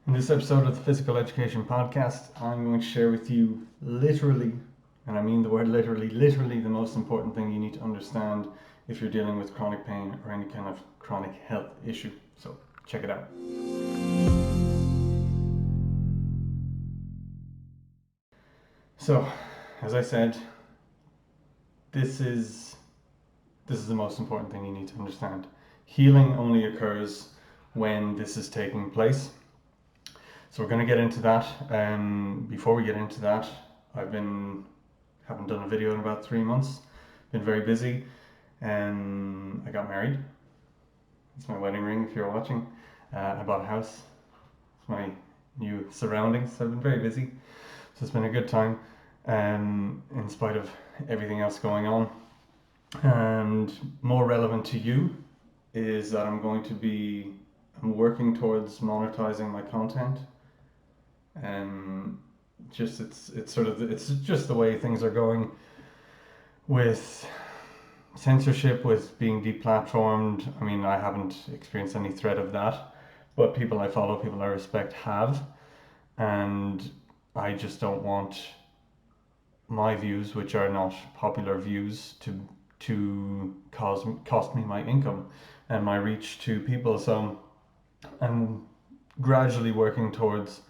In this episode of the Physical Education Podcast, I'm going to share with you literally, and I mean the word literally, the most important thing you need to understand if you're dealing with chronic pain or any kind of chronic health issue. So check it out. So, as I said, this is the most important thing you need to understand. Healing only occurs when this is taking place. So we're going to get into that. Before we get into that, haven't done a video in about 3 months. Been very busy. I got married. It's my wedding ring if you're watching. I bought a house. It's my new surroundings. So I've been very busy. So it's been a good time, in spite of everything else going on. And more relevant to you is that I'm working towards monetizing my content. It's just the way things are going with censorship, with being deplatformed. I mean, I haven't experienced any threat of that, but people I follow, people I respect have, and I just don't want my views, which are not popular views, to cost me my income and my reach to people. So I'm gradually working towards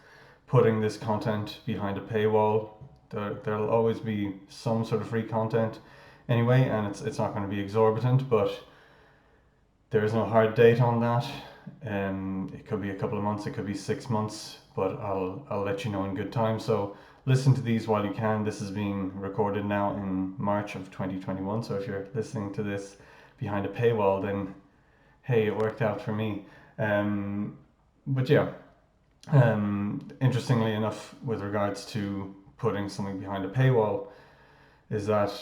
putting this content behind a paywall. There'll always be some sort of free content anyway, and it's not going to be exorbitant, but there is no hard date on that. It could be a couple of months, it could be 6 months, but I'll let you know in good time. So listen to these while you can. This is being recorded now in March of 2021. So if you're listening to this behind a paywall, then hey, it worked out for me. But yeah, interestingly enough, with regards to putting something behind a paywall, is that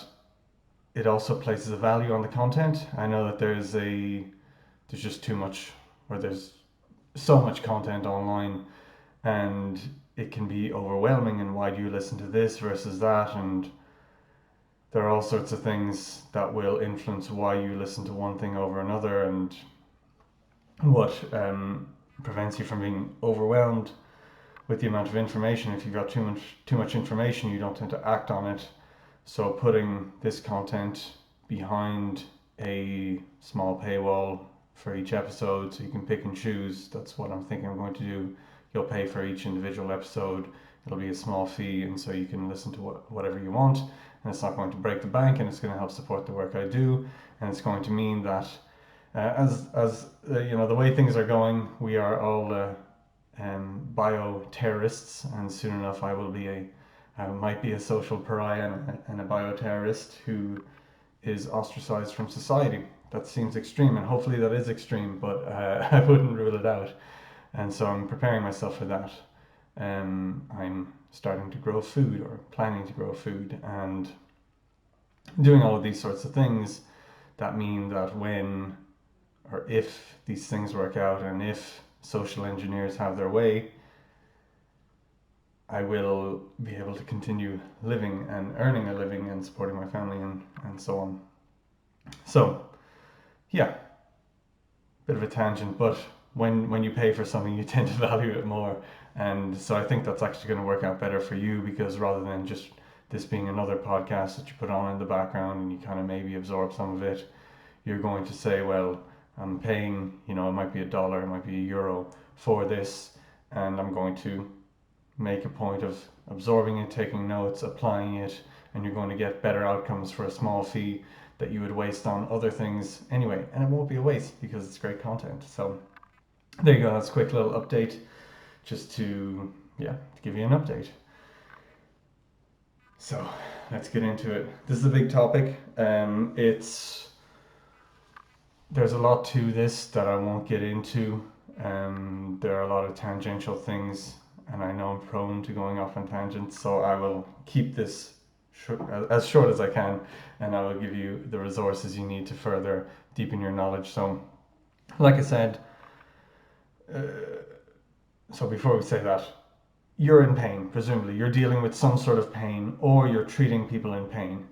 it also places a value on the content. I know that there's just too much, or there's so much content online, and it can be overwhelming. And why do you listen to this versus that? And there are all sorts of things that will influence why you listen to one thing over another, and what prevents you from being overwhelmed with the amount of information. If you've got too much information, you don't tend to act on it. So putting this content behind a small paywall for each episode, so you can pick and choose. That's what I'm thinking I'm going to do. You'll pay for each individual episode. It'll be a small fee, and so you can listen to whatever you want. And it's not going to break the bank, and it's going to help support the work I do. And it's going to mean that the way things are going, we are all bio-terrorists, and soon enough I might be a social pariah and a bio-terrorist who is ostracized from society. That seems extreme, and hopefully that is extreme, but I wouldn't rule it out. And so I'm preparing myself for that. I'm starting to grow food, or planning to grow food, and doing all of these sorts of things that mean that when or if these things work out, and if social engineers have their way, I will be able to continue living and earning a living and supporting my family, and so on. So, yeah, bit of a tangent, but when you pay for something, you tend to value it more. And so I think that's actually going to work out better for you, because rather than just this being another podcast that you put on in the background and you kind of maybe absorb some of it, you're going to say, well, I'm paying, it might be $1, it might be €1 for this, and I'm going to make a point of absorbing it, taking notes, applying it, and you're going to get better outcomes for a small fee that you would waste on other things anyway. And it won't be a waste because it's great content. So there you go. That's a quick little update, just to give you an update. So let's get into it. This is a big topic. There's a lot to this that I won't get into. There are a lot of tangential things, and I know I'm prone to going off on tangents, so I will keep this as short as I can, and I will give you the resources you need to further deepen your knowledge. So, like I said, so before we say that, you're in pain, presumably. You're dealing with some sort of pain, or you're treating people in pain,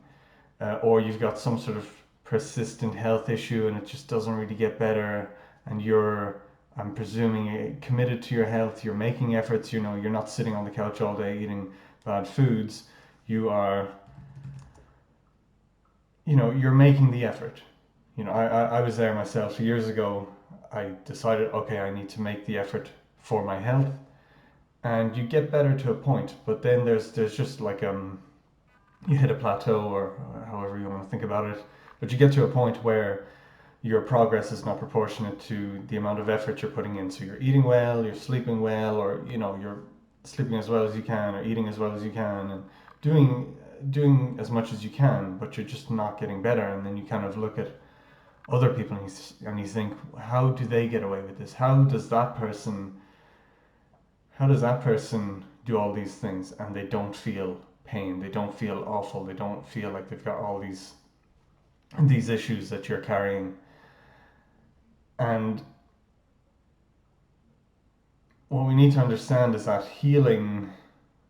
or you've got some sort of persistent health issue and it just doesn't really get better, and you're I'm presuming committed to your health, you're making efforts, you know, you're not sitting on the couch all day eating bad foods, you are, you know, you're making the effort. You know, I was there myself years ago. I decided, okay, I need to make the effort for my health, and you get better to a point, but then there's just like you hit a plateau, or however you want to think about it, but you get to a point where your progress is not proportionate to the amount of effort you're putting in. So you're eating well, you're sleeping well, or you know, you're sleeping as well as you can, or eating as well as you can, and doing as much as you can, but you're just not getting better. And then you kind of look at other people and you think, how do they get away with this? How does that person do all these things and they don't feel pain, they don't feel awful, they don't feel like they've got all these issues that you're carrying? And what we need to understand is that healing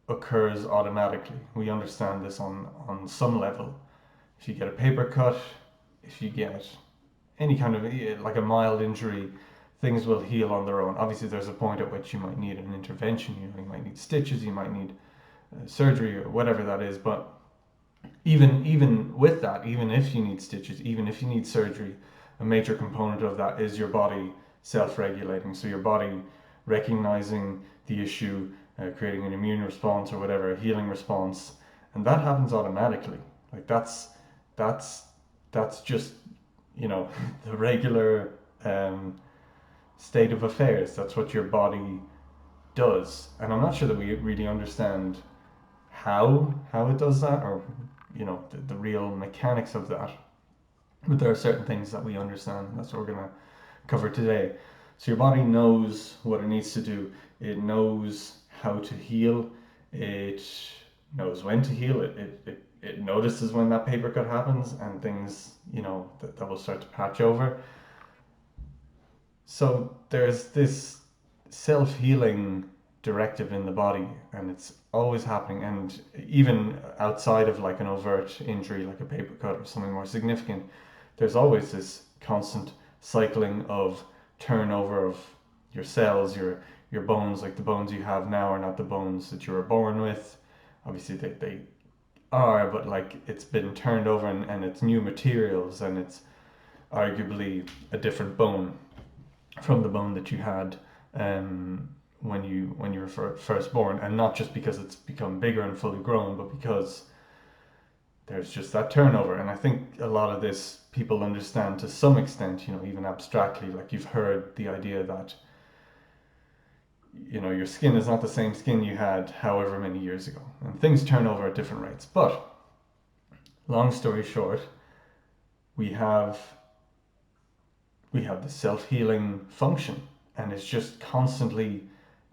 occurs automatically. We understand this on some level. If you get a paper cut, if you get any kind of like a mild injury, things will heal on their own. Obviously, there's a point at which you might need an intervention. You know, you might need stitches, you might need surgery or whatever that is. But even with that, even if you need stitches, even if you need surgery, a major component of that is your body self-regulating. So your body recognizing the issue, creating an immune response or whatever, a healing response, and that happens automatically. Like that's that's just, you know, the regular state of affairs. That's what your body does, and I'm not sure that we really understand how it does that, or you know, the real mechanics of that. But there are certain things that we understand. That's what we're gonna cover today. So your body knows what it needs to do. It knows how to heal. It knows when to heal. It notices when that paper cut happens and things, you know, that will start to patch over. So there's this self-healing directive in the body, and it's always happening. And even outside of like an overt injury like a paper cut or something more significant, there's always this constant cycling of turnover of your cells, your bones. Like the bones you have now are not the bones that you were born with. Obviously they are, but like it's been turned over, and it's new materials, and it's arguably a different bone from the bone that you had when you were first born, and not just because it's become bigger and fully grown, but because there's just that turnover. And I think a lot of this people understand to some extent, you know, even abstractly. Like you've heard the idea that, you know, your skin is not the same skin you had however many years ago, and things turn over at different rates. But long story short, we have the self-healing function, and it's just constantly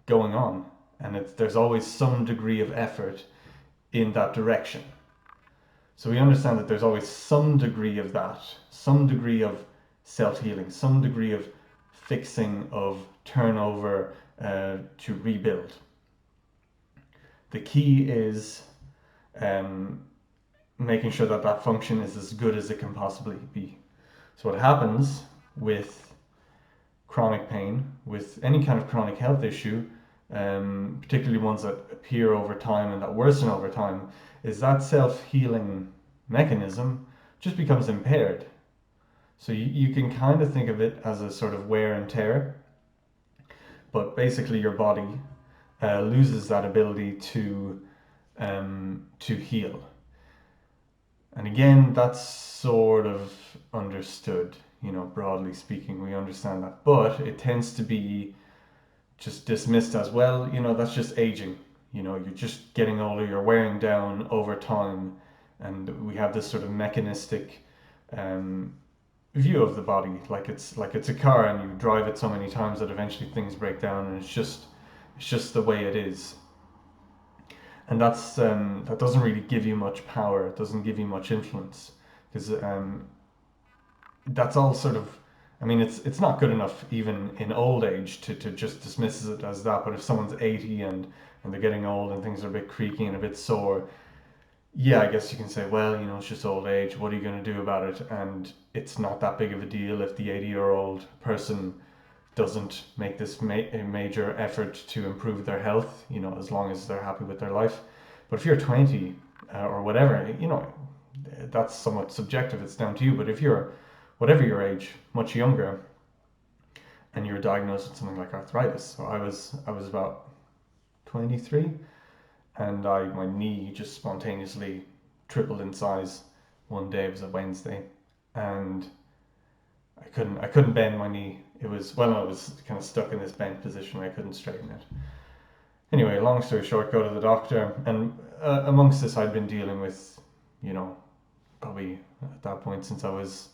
going on, and there's always some degree of effort in that direction. So we understand that there's always some degree of that, some degree of self-healing, some degree of fixing, of turnover, to rebuild. The key is making sure that that function is as good as it can possibly be. So what happens with chronic pain, with any kind of chronic health issue, particularly ones that appear over time and that worsen over time, is that self-healing mechanism just becomes impaired. So you can kind of think of it as a sort of wear and tear, but basically your body loses that ability to heal. And again, that's sort of understood, you know, broadly speaking, we understand that, but it tends to be just dismissed as, well, you know, that's just aging. You know, you're just getting older, you're wearing down over time, and we have this sort of mechanistic view of the body, like it's a car, and you drive it so many times that eventually things break down, and it's just the way it is. And that doesn't really give you much power. It doesn't give you much influence, because that's all sort of. I mean, it's not good enough even in old age to just dismiss it as that. But if someone's 80 and they're getting old and things are a bit creaky and a bit sore, yeah, I guess you can say, well, you know, it's just old age. What are you going to do about it? And it's not that big of a deal if the 80-year-old person doesn't make this a major effort to improve their health, as long as they're happy with their life. But if you're 20 or whatever, that's somewhat subjective, it's down to you. But if you're, whatever your age, much younger, and you're diagnosed with something like arthritis, so I was about 23, and my knee just spontaneously tripled in size one day. It was a Wednesday, and I couldn't bend my knee. It was, well, no, it was kind of stuck in this bent position where I couldn't straighten it. Anyway, long story short, go to the doctor, and amongst this, I'd been dealing with, probably at that point since I was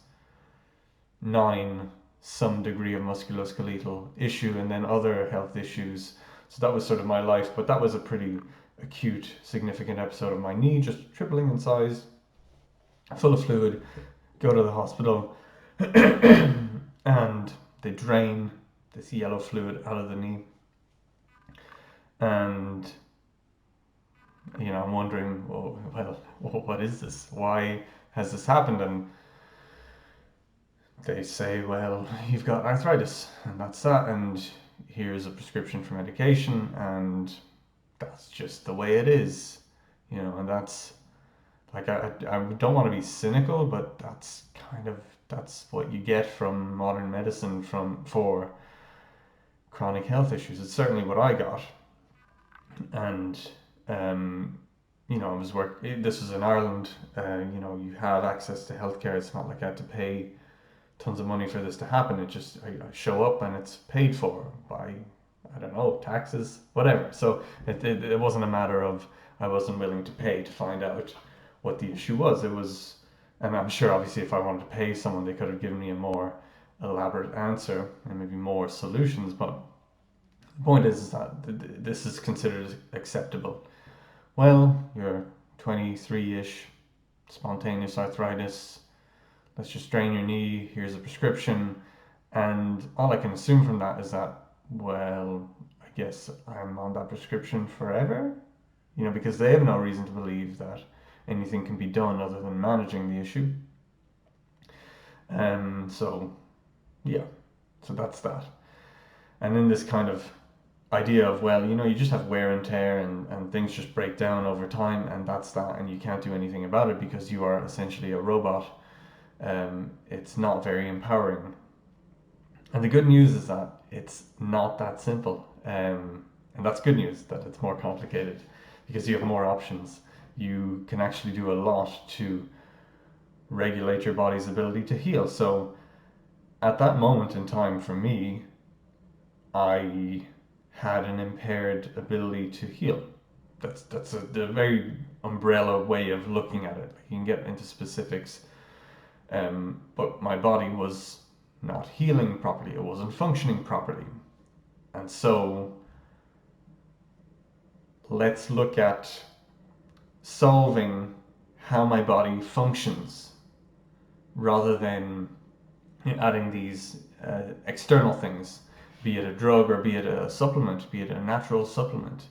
9, some degree of musculoskeletal issue, and then other health issues. So that was sort of my life, but that was a pretty acute, significant episode of my knee just tripling in size, full of fluid. Go to the hospital, and they drain this yellow fluid out of the knee. And I'm wondering, well, what is this? Why has this happened? And they say, well, you've got arthritis, and that's that, and here's a prescription for medication, and that's just the way it is, and that's, like, I don't want to be cynical, but that's what you get from modern medicine for chronic health issues. It's certainly what I got. And this was in Ireland. You have access to healthcare. It's not like I had to pay tons of money for this to happen. It just, I show up and it's paid for by, I don't know, taxes, whatever. So it wasn't a matter of I wasn't willing to pay to find out what the issue was. It was, and I'm sure obviously if I wanted to pay someone, they could have given me a more elaborate answer and maybe more solutions. But the point is that this is considered acceptable. Well, you're 23-ish, spontaneous arthritis. Let's just drain your knee. Here's a prescription. And all I can assume from that is that, well, I guess I'm on that prescription forever, because they have no reason to believe that anything can be done other than managing the issue. So, yeah, so that's that. And then this kind of idea of, well, you just have wear and tear, and things just break down over time, and that's that, and you can't do anything about it because you are essentially a robot. It's not very empowering. And the good news is that it's not that simple. And that's good news, that it's more complicated because you have more options. You can actually do a lot to regulate your body's ability to heal. So at that moment in time, for me, I had an impaired ability to heal. That's a very umbrella way of looking at it. You can get into specifics, but my body was not healing properly. It wasn't functioning properly. And so let's look at solving how my body functions rather than adding these external things, be it a drug or be it a supplement, be it a natural supplement.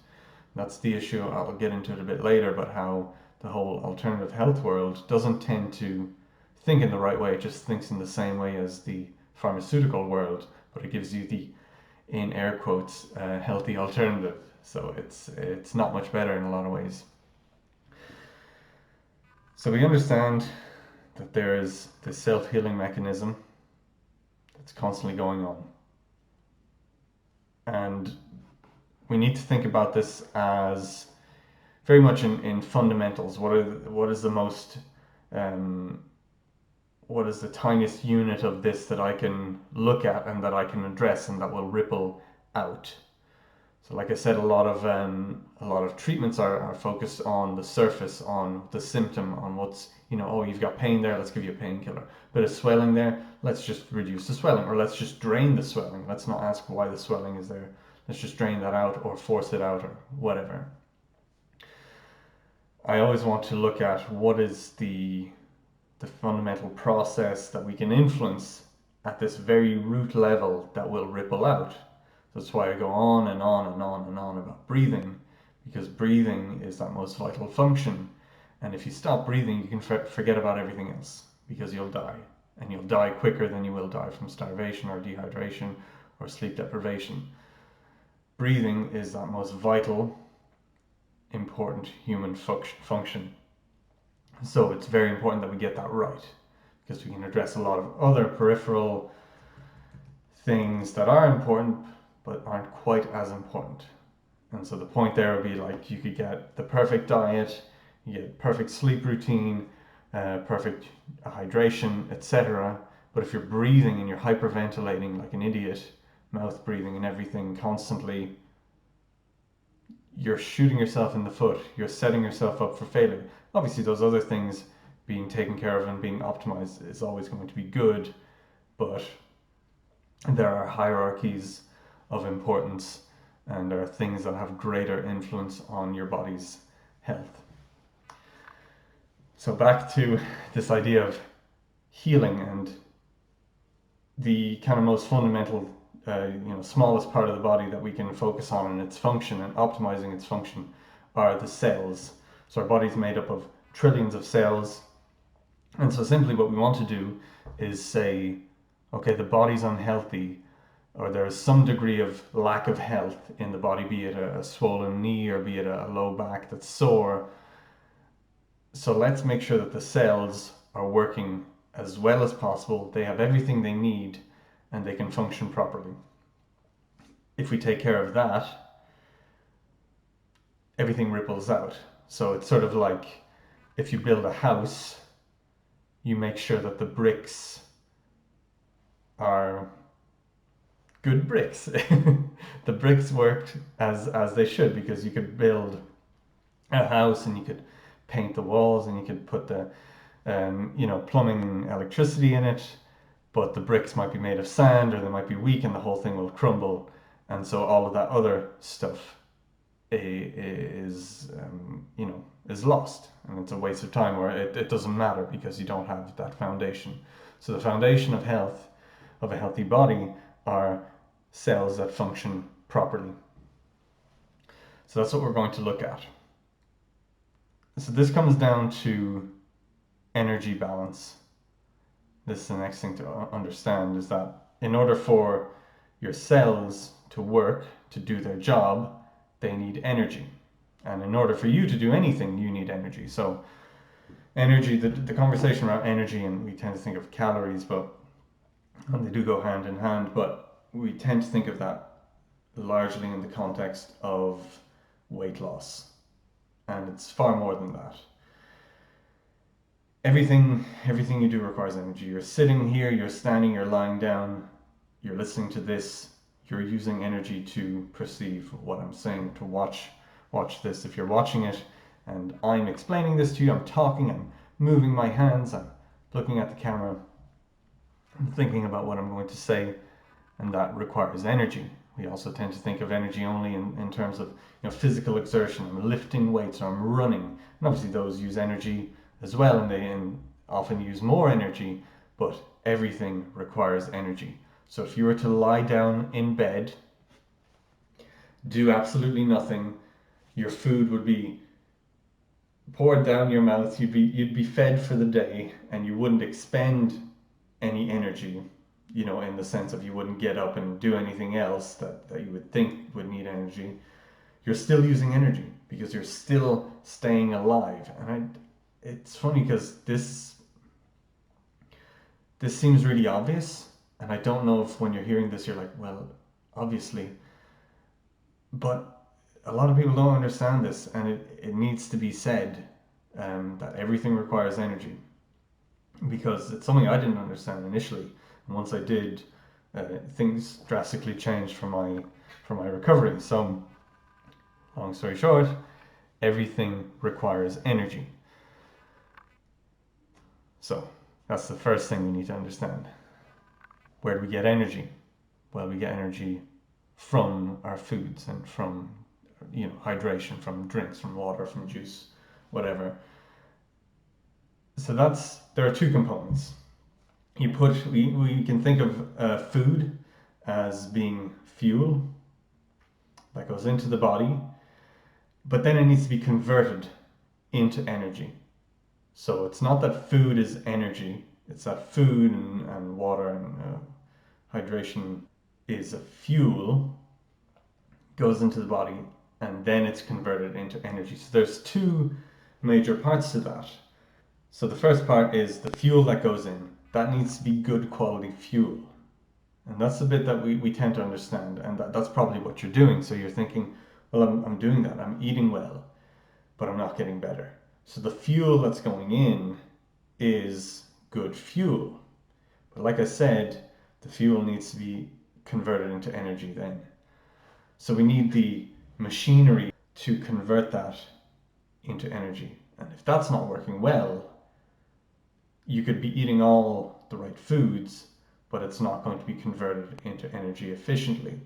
That's the issue. I'll get into it a bit later, but how the whole alternative health world doesn't tend to think in the right way. It just thinks in the same way as the pharmaceutical world, but it gives you the, in air quotes, healthy alternative. So it's not much better in a lot of ways. So we understand that there is this self-healing mechanism that's constantly going on. And we need to think about this as very much in fundamentals. What is the most what is the tiniest unit of this that I can look at and that I can address and that will ripple out? So, like I said, a lot of treatments are focused on the surface, on the symptom, on what's, oh, you've got pain there, let's give you a painkiller. Bit of swelling there, let's just reduce the swelling, or let's just drain the swelling. Let's not ask why the swelling is there. Let's just drain that out or force it out or whatever. I always want to look at what is the fundamental process that we can influence at this very root level that will ripple out. That's why I go on and on and on and on about breathing, because breathing is that most vital function. And if you stop breathing, you can forget about everything else, because you'll die. And you'll die quicker than you will die from starvation or dehydration or sleep deprivation. Breathing is that most vital, important human function. So it's very important that we get that right, because we can address a lot of other peripheral things that are important but aren't quite as important. And so the point there would be like you could get the perfect diet, you get perfect sleep routine, perfect hydration, etc. But if you're breathing and you're hyperventilating like an idiot, mouth breathing and everything constantly, you're shooting yourself in the foot. You're setting yourself up for failure. Obviously, those other things being taken care of and being optimized is always going to be good, but there are hierarchies of importance and there are things that have greater influence on your body's health. So back to this idea of healing, and the kind of most fundamental, smallest part of the body that we can focus on and its function and optimizing its function are the cells. So our body's made up of trillions of cells, and so simply what we want to do is say, okay, the body's unhealthy, or there is some degree of lack of health in the body, be it a swollen knee or be it a low back that's sore. So let's make sure that the cells are working as well as possible, they have everything they need, and they can function properly. If we take care of that, everything ripples out. So it's sort of like if you build a house, you make sure that the bricks are good bricks. The bricks worked as they should, because you could build a house and you could paint the walls and you could put the plumbing, electricity in it, but the bricks might be made of sand or they might be weak and the whole thing will crumble, and so all of that other stuff is lost, and it's a waste of time, or it doesn't matter because you don't have that foundation. So the foundation of health, of a healthy body, are cells that function properly. So that's what we're going to look at. So this comes down to energy balance. This is the next thing to understand, is that in order for your cells to work, to do their job, they need energy. And in order for you to do anything, you need energy. So energy, the conversation around energy, and we tend to think of calories, and they do go hand in hand, but we tend to think of that largely in the context of weight loss. And it's far more than that. Everything you do requires energy. You're sitting here, you're standing, you're lying down, you're listening to this, you're using energy to perceive what I'm saying, to watch this. If you're watching it and I'm explaining this to you, I'm talking, I'm moving my hands, I'm looking at the camera, I'm thinking about what I'm going to say, and that requires energy. We also tend to think of energy only in terms of physical exertion. I'm lifting weights or I'm running, and obviously those use energy as well, and they often use more energy, but everything requires energy. So if you were to lie down in bed, do absolutely nothing, your food would be poured down your mouth, you'd be fed for the day, and you wouldn't expend any energy, in the sense of you wouldn't get up and do anything else that you would think would need energy. You're still using energy because you're still staying alive. And it's funny because this seems really obvious, and I don't know if when you're hearing this you're like, well, obviously, but a lot of people don't understand this, and it needs to be said, that everything requires energy, because it's something I didn't understand initially, and once I did, things drastically changed for my recovery. So long story short, everything requires energy. So that's the first thing we need to understand. Where do we get energy? Well, we get energy from our foods and from hydration, from drinks, from water, from juice, whatever. So there are two components. We can think of food as being fuel that goes into the body, but then it needs to be converted into energy. So it's not that food is energy, it's that food and water and hydration is a fuel, goes into the body, and then it's converted into energy. So there's two major parts to that. So the first part is the fuel that goes in. That needs to be good quality fuel. And that's the bit that we tend to understand. And that's probably what you're doing. So you're thinking, well, I'm doing that. I'm eating well, but I'm not getting better. So the fuel that's going in is good fuel. But like I said, the fuel needs to be converted into energy then. So we need the machinery to convert that into energy. And if that's not working well, you could be eating all the right foods, but it's not going to be converted into energy efficiently.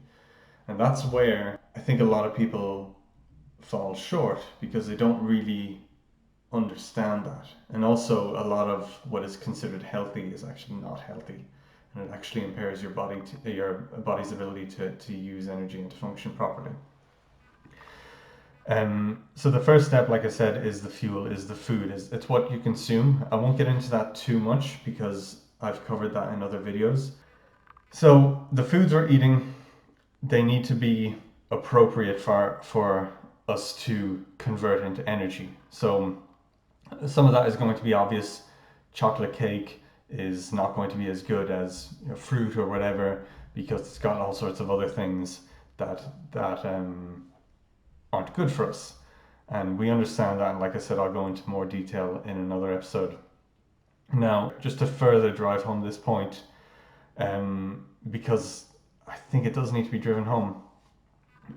And that's where I think a lot of people fall short because they don't really understand that. And also, a lot of what is considered healthy is actually not healthy. And it actually impairs your body's ability to use energy and to function properly. So the first step, like I said, is the fuel, is the food, it's what you consume. I won't get into that too much because I've covered that in other videos. So the foods we're eating, they need to be appropriate for us to convert into energy. So some of that is going to be obvious. Chocolate cake is not going to be as good as fruit or whatever because it's got all sorts of other things that aren't good for us. And we understand that, and like I said, I'll go into more detail in another episode. Now, just to further drive home this point, because I think it does need to be driven home,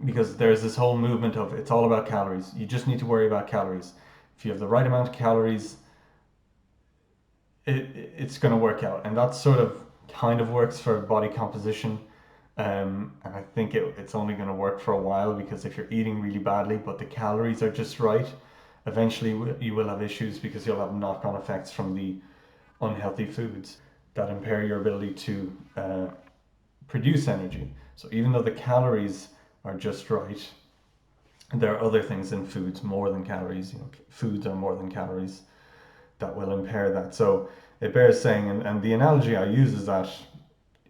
because there's this whole movement of it's all about calories. You just need to worry about calories. If you have the right amount of calories, it's going to work out. And that sort of kind of works for body composition. And I think it's only going to work for a while because if you're eating really badly but the calories are just right, eventually you will have issues because you'll have knock-on effects from the unhealthy foods that impair your ability to produce energy. So even though the calories are just right, there are other things in foods more than calories. Foods are more than calories that will impair that. So it bears saying, and the analogy I use is that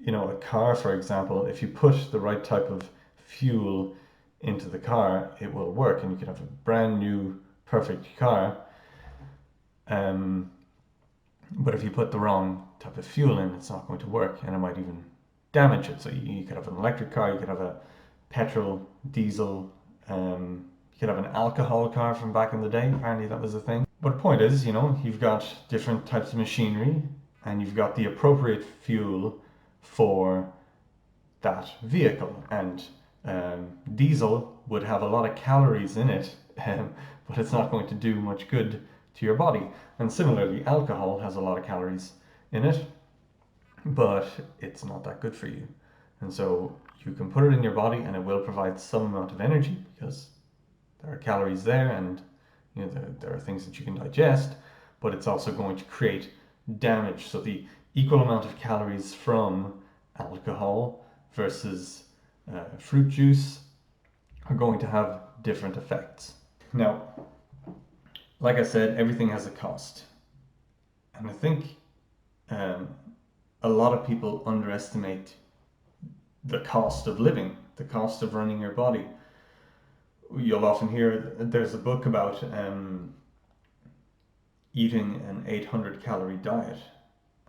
a car, for example, if you put the right type of fuel into the car, it will work and you can have a brand new, perfect car. But if you put the wrong type of fuel in, it's not going to work and it might even damage it. So you could have an electric car, you could have a petrol, diesel, you could have an alcohol car from back in the day. Apparently that was a thing. But the point is, you've got different types of machinery and you've got the appropriate fuel for that vehicle. And diesel would have a lot of calories in it, but it's not going to do much good to your body. And similarly, alcohol has a lot of calories in it, but it's not that good for you. And so you can put it in your body and it will provide some amount of energy because there are calories there and there are things that you can digest, but it's also going to create damage. So the equal amount of calories from alcohol versus fruit juice are going to have different effects. Now, like I said, everything has a cost. And I think a lot of people underestimate the cost of living, the cost of running your body. You'll often hear there's a book about eating an 800 calorie diet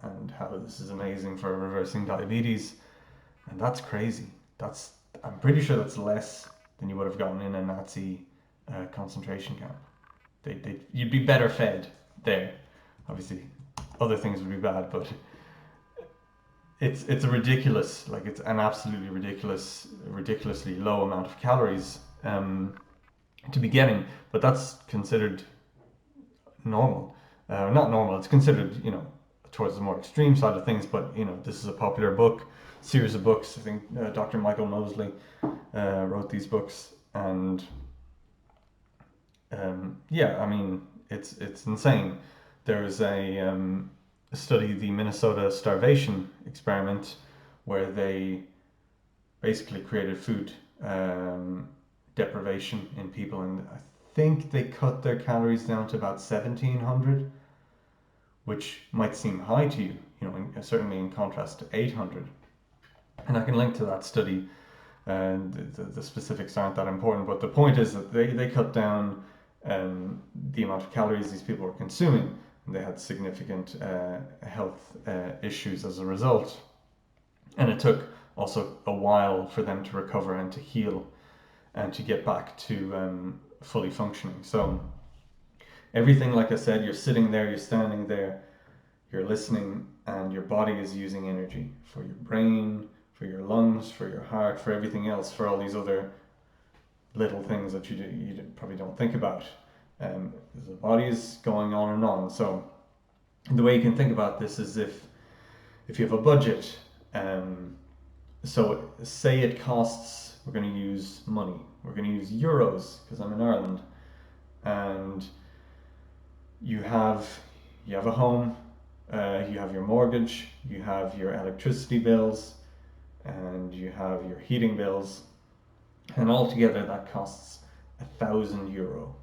and how this is amazing for reversing diabetes. And that's crazy. I'm pretty sure that's less than you would have gotten in a Nazi concentration camp. You'd be better fed there. Obviously, other things would be bad, but it's it's an absolutely ridiculously low amount of calories to be getting. But that's considered normal. Not normal. It's considered towards the more extreme side of things. But this is a popular series of books. I think Dr. Michael Mosley wrote these books, and it's insane. There's a study, the Minnesota Starvation experiment, where they basically created food deprivation in people, and I think they cut their calories down to about 1,700, which might seem high to you, certainly in contrast to 800. And I can link to that study, and the specifics aren't that important. But the point is that they cut down the amount of calories these people were consuming, and they had significant health issues as a result. And it took also a while for them to recover and to heal and to get back to fully functioning. So everything, like I said, you're sitting there, you're standing there, you're listening, and your body is using energy for your brain, for your lungs, for your heart, for everything else, for all these other little things that you probably don't think about. The body is going on and on. So the way you can think about this is if you have a budget, so say it costs, we're going to use money, we're going to use euros because I'm in Ireland, and you have a home, you have your mortgage, you have your electricity bills, and you have your heating bills, and altogether that costs €1,000.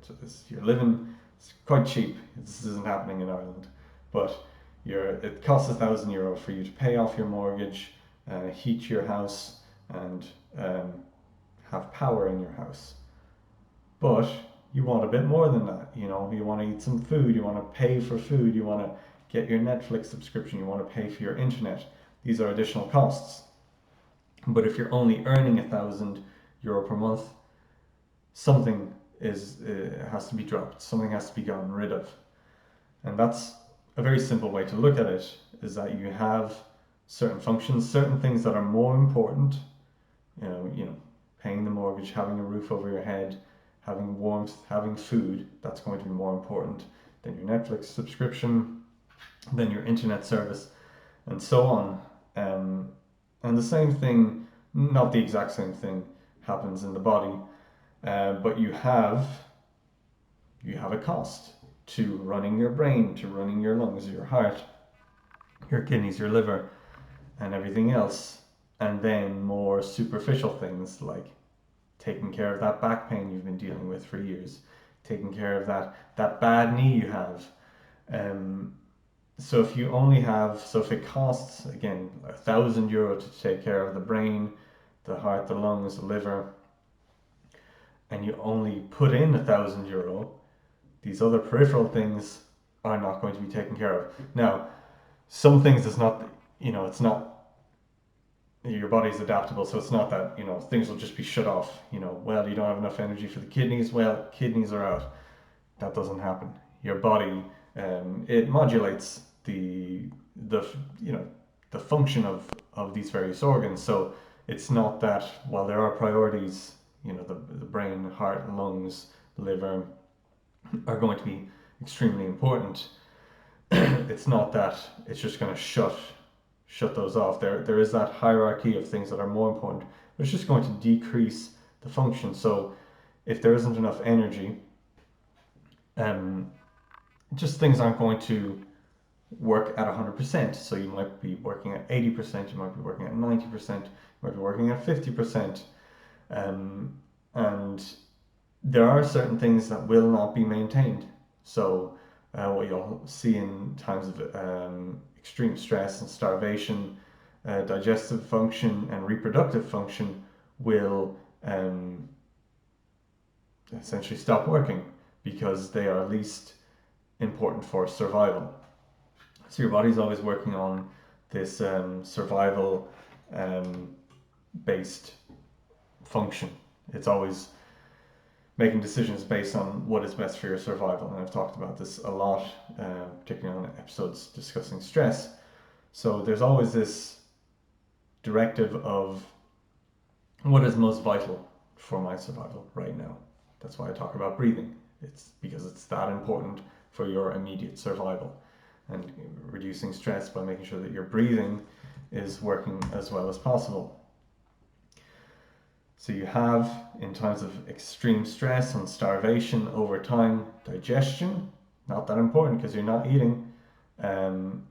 So you're living, it's quite cheap. This isn't happening in Ireland, but it costs €1,000 for you to pay off your mortgage, heat your house, and have power in your house. But you want a bit more than that. You want to eat some food, you want to pay for food, you want to get your Netflix subscription, you want to pay for your internet. These are additional costs. But if you're only earning €1,000 per month, something has to be dropped, something has to be gotten rid of. And that's a very simple way to look at it, is that you have certain functions, certain things that are more important, paying the mortgage, having a roof over your head, having warmth, having food, that's going to be more important than your Netflix subscription, than your internet service, and so on. And the same thing, not the exact same thing, happens in the body, but you have a cost to running your brain, to running your lungs, your heart, your kidneys, your liver, and everything else. And then more superficial things like taking care of that back pain you've been dealing with for years, taking care of that bad knee you have. So if it costs, again, €1,000 to take care of the brain, the heart, the lungs, the liver, and you only put in €1,000, these other peripheral things are not going to be taken care of. Now, some things it's not, your body's adaptable, so it's not that, things will just be shut off. Well, you don't have enough energy for the kidneys, well, kidneys are out. That doesn't happen. Your body, it modulates the function of these various organs. So it's not that, while there are priorities, the brain, heart, lungs, liver are going to be extremely important. It's not that it's just going to shut those off. There is that hierarchy of things that are more important, but it's just going to decrease the function. So if there isn't enough energy, just things aren't going to work at 100%. So you might be working at 80%, you might be working at 90%, you might be working at 50%. And there are certain things that will not be maintained. So what you'll see in times of extreme stress and starvation, digestive function and reproductive function will essentially stop working because they are least important for survival. So your body's always working on this survival based function. It's always making decisions based on what is best for your survival. And I've talked about this a lot, particularly on episodes discussing stress. So there's always this directive of what is most vital for my survival right now. That's why I talk about breathing. It's because it's that important for your immediate survival, and reducing stress by making sure that your breathing is working as well as possible. So you have, in times of extreme stress and starvation over time, digestion, not that important because you're not eating, and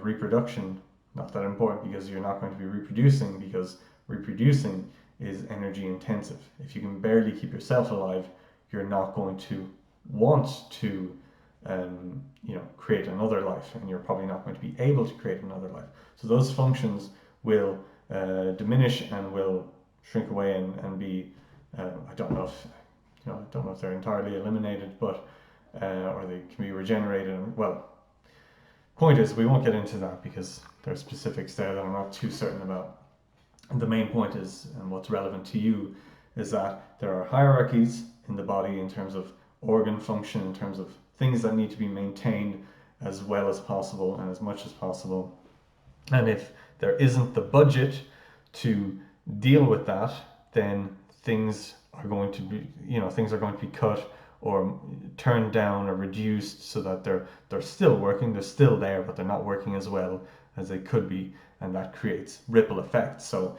reproduction, not that important because you're not going to be reproducing, because reproducing is energy intensive. If you can barely keep yourself alive, you're not going to want to create another life, and you're probably not going to be able to create another life. So those functions will diminish and will shrink away and be, I don't know if, I don't know if they're entirely eliminated, but or they can be regenerated. Well, point is, we won't get into that because there are specifics there that I'm not too certain about. And the main point is, and what's relevant to you, is that there are hierarchies in the body in terms of organ function, in terms of things that need to be maintained as well as possible and as much as possible. And if there isn't the budget to deal with that, then things are going to be, things are going to be cut or turned down or reduced so that they're still working, they're still there, but they're not working as well as they could be, and that creates ripple effects. So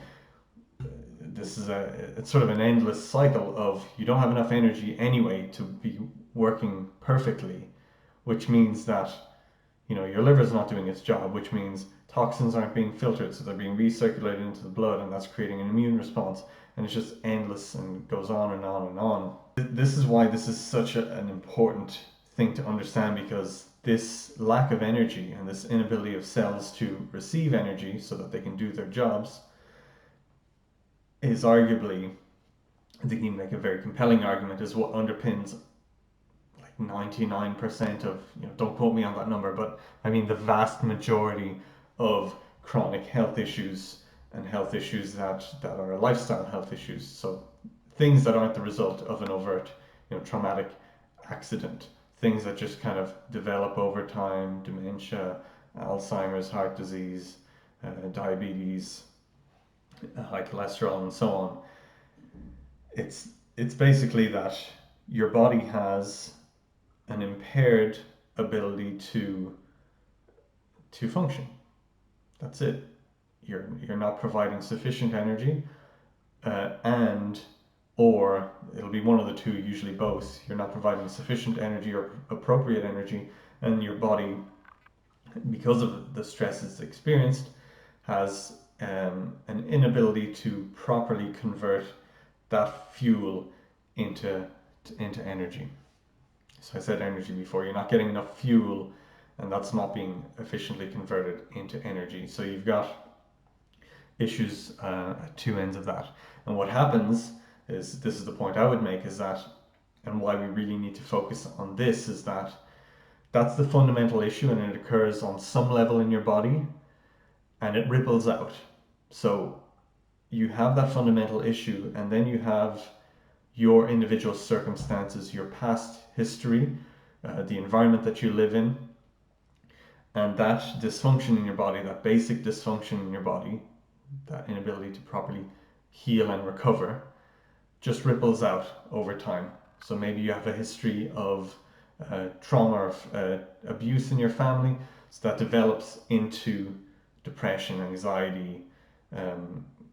this is it's sort of an endless cycle of you don't have enough energy anyway to be working perfectly, which means that your liver's not doing its job, which means toxins aren't being filtered, so they're being recirculated into the blood, and that's creating an immune response. And it's just endless and goes on and on and on. This is why this is such an important thing to understand, because this lack of energy and this inability of cells to receive energy so that they can do their jobs is arguably, I think you can make a very compelling argument, is what underpins 99% of, don't quote me on that number, but I mean the vast majority of chronic health issues and health issues that are lifestyle health issues. So things that aren't the result of an overt, traumatic accident, things that just kind of develop over time: dementia, Alzheimer's, heart disease, diabetes, high cholesterol, and so on. It's basically that your body has an impaired ability to function. That's it. You're not providing sufficient energy, and or it'll be one of the two, usually both. You're not providing sufficient energy or appropriate energy, and your body, because of the stress it's experienced, has an inability to properly convert that fuel into energy. So I said energy before. You're not getting enough fuel, and that's not being efficiently converted into energy. So you've got issues at two ends of that. And what happens is, this is the point I would make, is that, and why we really need to focus on this, is that that's the fundamental issue, and it occurs on some level in your body, and it ripples out. So you have that fundamental issue, and then you have your individual circumstances, your past history, the environment that you live in, and that dysfunction in your body, that basic dysfunction in your body, that inability to properly heal and recover, just ripples out over time. So maybe you have a history of trauma or abuse in your family, so that develops into depression, anxiety,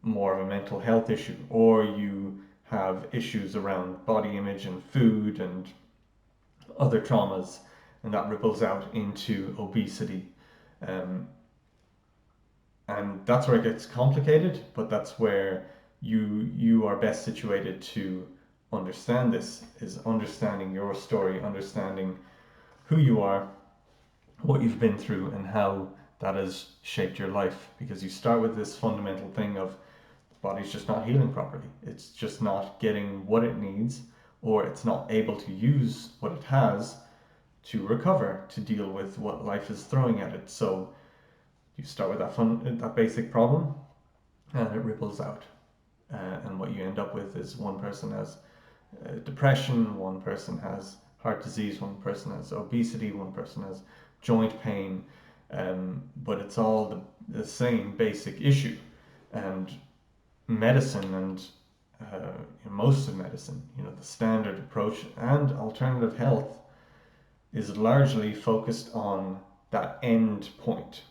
more of a mental health issue, or you have issues around body image and food and other traumas, and that ripples out into obesity. And that's where it gets complicated, but that's where you are best situated to understand this, is understanding your story, understanding who you are, what you've been through, and how that has shaped your life. Because you start with this fundamental thing of the body's just not healing properly. It's just not getting what it needs, or it's not able to use what it has to recover, to deal with what life is throwing at it. So you start with that basic problem, and it ripples out. And what you end up with is one person has depression, one person has heart disease, one person has obesity, one person has joint pain, but it's all the same basic issue. And medicine and most of medicine, the standard approach and alternative health, is largely focused on that end point.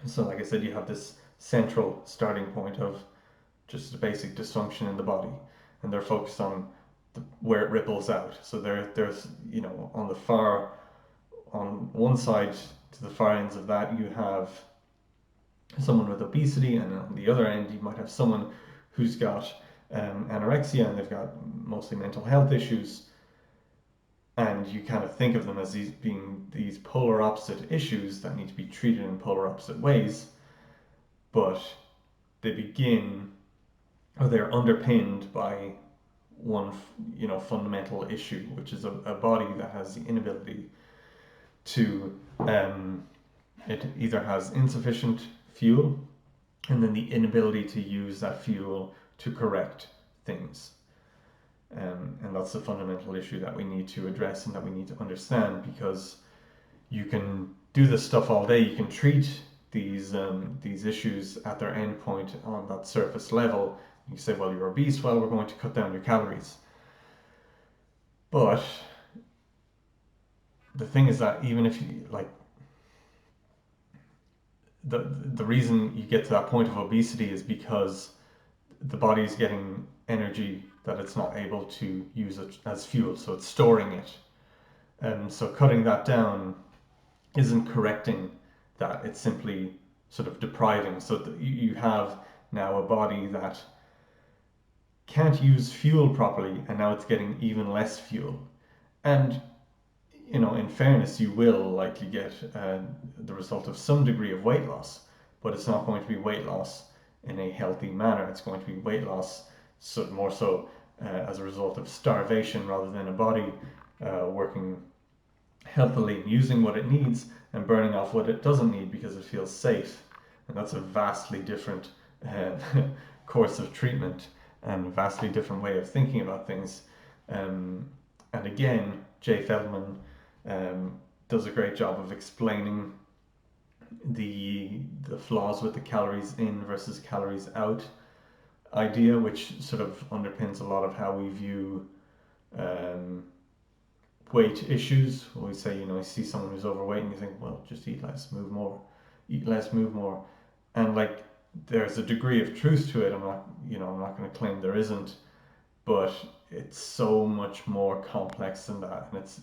So like I said, you have this central starting point of just a basic dysfunction in the body, and they're focused on where it ripples out. So there's on one side, to the far ends of that, you have someone with obesity, and on the other end you might have someone who's got anorexia, and they've got mostly mental health issues. And you kind of think of them as being these polar opposite issues that need to be treated in polar opposite ways, but they begin, or they're underpinned by one, fundamental issue, which is a body that has the inability to, it either has insufficient fuel, and then the inability to use that fuel to correct things. And that's the fundamental issue that we need to address and that we need to understand, because you can do this stuff all day. You can treat these issues at their end point on that surface level. You say, well, you're obese, well, we're going to cut down your calories. But the thing is that even if you, like, the reason you get to that point of obesity is because the body is getting energy that it's not able to use it as fuel, so it's storing it. And so cutting that down isn't correcting that, it's simply sort of depriving. So you have now a body that can't use fuel properly, and now it's getting even less fuel. And in fairness, you will likely get the result of some degree of weight loss, but it's not going to be weight loss in a healthy manner. It's going to be weight loss more so as a result of starvation, rather than a body working healthily, using what it needs and burning off what it doesn't need because it feels safe. And that's a vastly different course of treatment and a vastly different way of thinking about things. And again, Jay Feldman does a great job of explaining the flaws with the calories in versus calories out idea, which sort of underpins a lot of how we view weight issues. We say, you see someone who's overweight and you think, well, just eat less, move more, eat less, move more. And like, there's a degree of truth to it. I'm not going to claim there isn't, but it's so much more complex than that. And it's,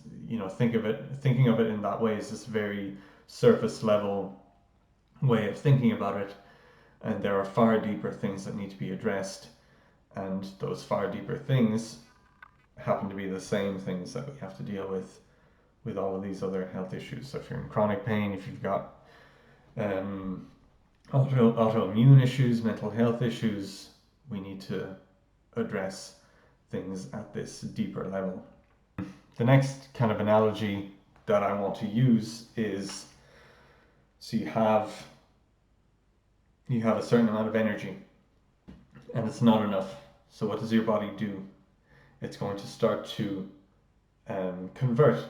thinking of it in that way is this very surface level way of thinking about it. And there are far deeper things that need to be addressed. And those far deeper things happen to be the same things that we have to deal with all of these other health issues. So if you're in chronic pain, if you've got autoimmune issues, mental health issues, we need to address things at this deeper level. The next kind of analogy that I want to use is, so you have a certain amount of energy and it's not enough. So what does your body do? It's going to start to convert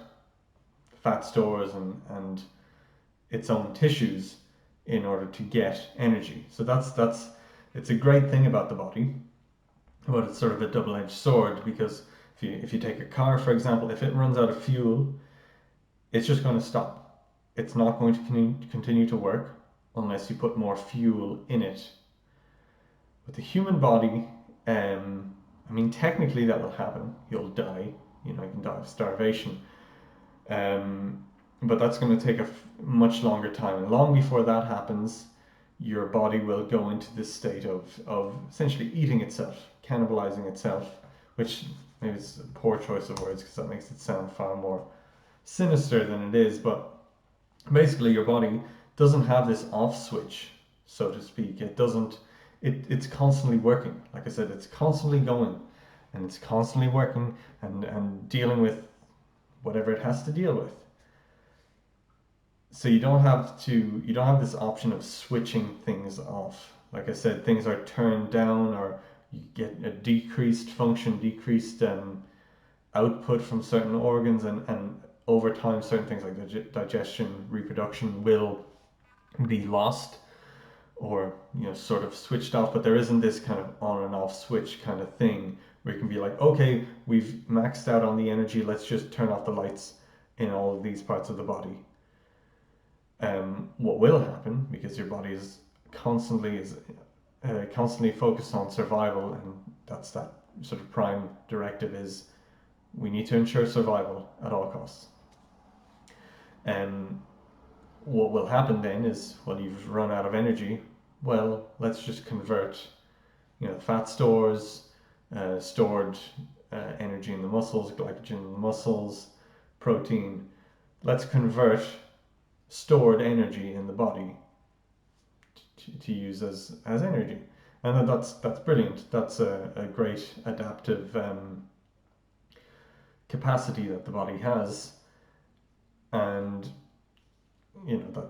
fat stores and its own tissues in order to get energy. So it's a great thing about the body, but it's sort of a double-edged sword, because if you take a car, for example, if it runs out of fuel, it's just going to stop. It's not going to continue to work unless you put more fuel in it. With the human body, technically that will happen. You'll die. You can die of starvation. But that's going to take a much longer time. And long before that happens, your body will go into this state of essentially eating itself, cannibalizing itself, which maybe it's a poor choice of words because that makes it sound far more sinister than it is. But basically your body doesn't have this off switch, so to speak. It's constantly working. Like I said, it's constantly going and it's constantly working and dealing with whatever it has to deal with. So you don't have this option of switching things off. Like I said, things are turned down, or you get a decreased function, decreased output from certain organs, and over time certain things like digestion, reproduction will be lost or sort of switched off. But there isn't this kind of on and off switch kind of thing where you can be like, okay, we've maxed out on the energy, let's just turn off the lights in all of these parts of the body. What will happen, because your body is constantly focused on survival, and that's that sort of prime directive, is we need to ensure survival at all costs. What will happen then is, well, you've run out of energy, well, let's just convert fat stores, stored energy in the muscles, glycogen in the muscles, protein. Let's convert stored energy in the body to use as energy. And that's brilliant. That's a great adaptive capacity that the body has, and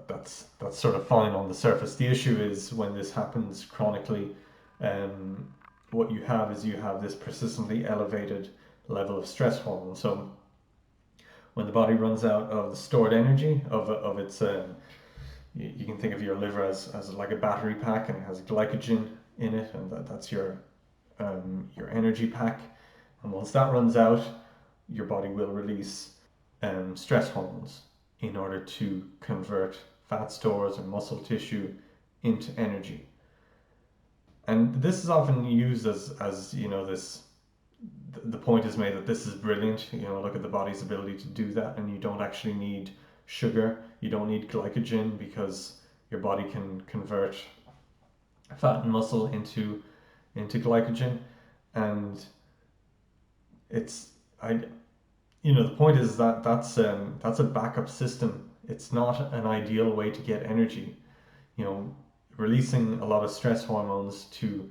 that's sort of fine on the surface. The issue is when this happens chronically. Um, what you have this persistently elevated level of stress hormone. So when the body runs out of the stored energy of its you can think of your liver as like a battery pack, and it has glycogen in it, and that's your energy pack. And once that runs out, your body will release stress hormones in order to convert fat stores and muscle tissue into energy. And this is often used as this. The point is made that this is brilliant. Look at the body's ability to do that, and you don't actually need sugar. You don't need glycogen because your body can convert fat and muscle into glycogen, and it's I the point is that that's a backup system. It's not an ideal way to get energy. You know, releasing a lot of stress hormones to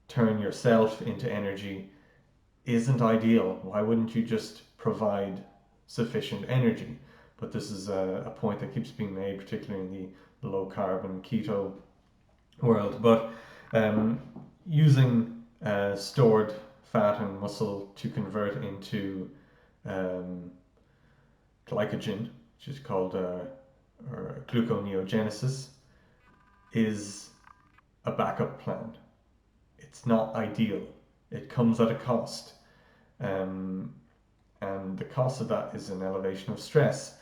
turn yourself into energy isn't ideal. Why wouldn't you just provide sufficient energy? But this is a point that keeps being made, particularly in the low carb and keto world. But um, using stored fat and muscle to convert into um, glycogen, which is called or gluconeogenesis, is a backup plan. It's not ideal. It comes at a cost. Um, and the cost of that is an elevation of stress.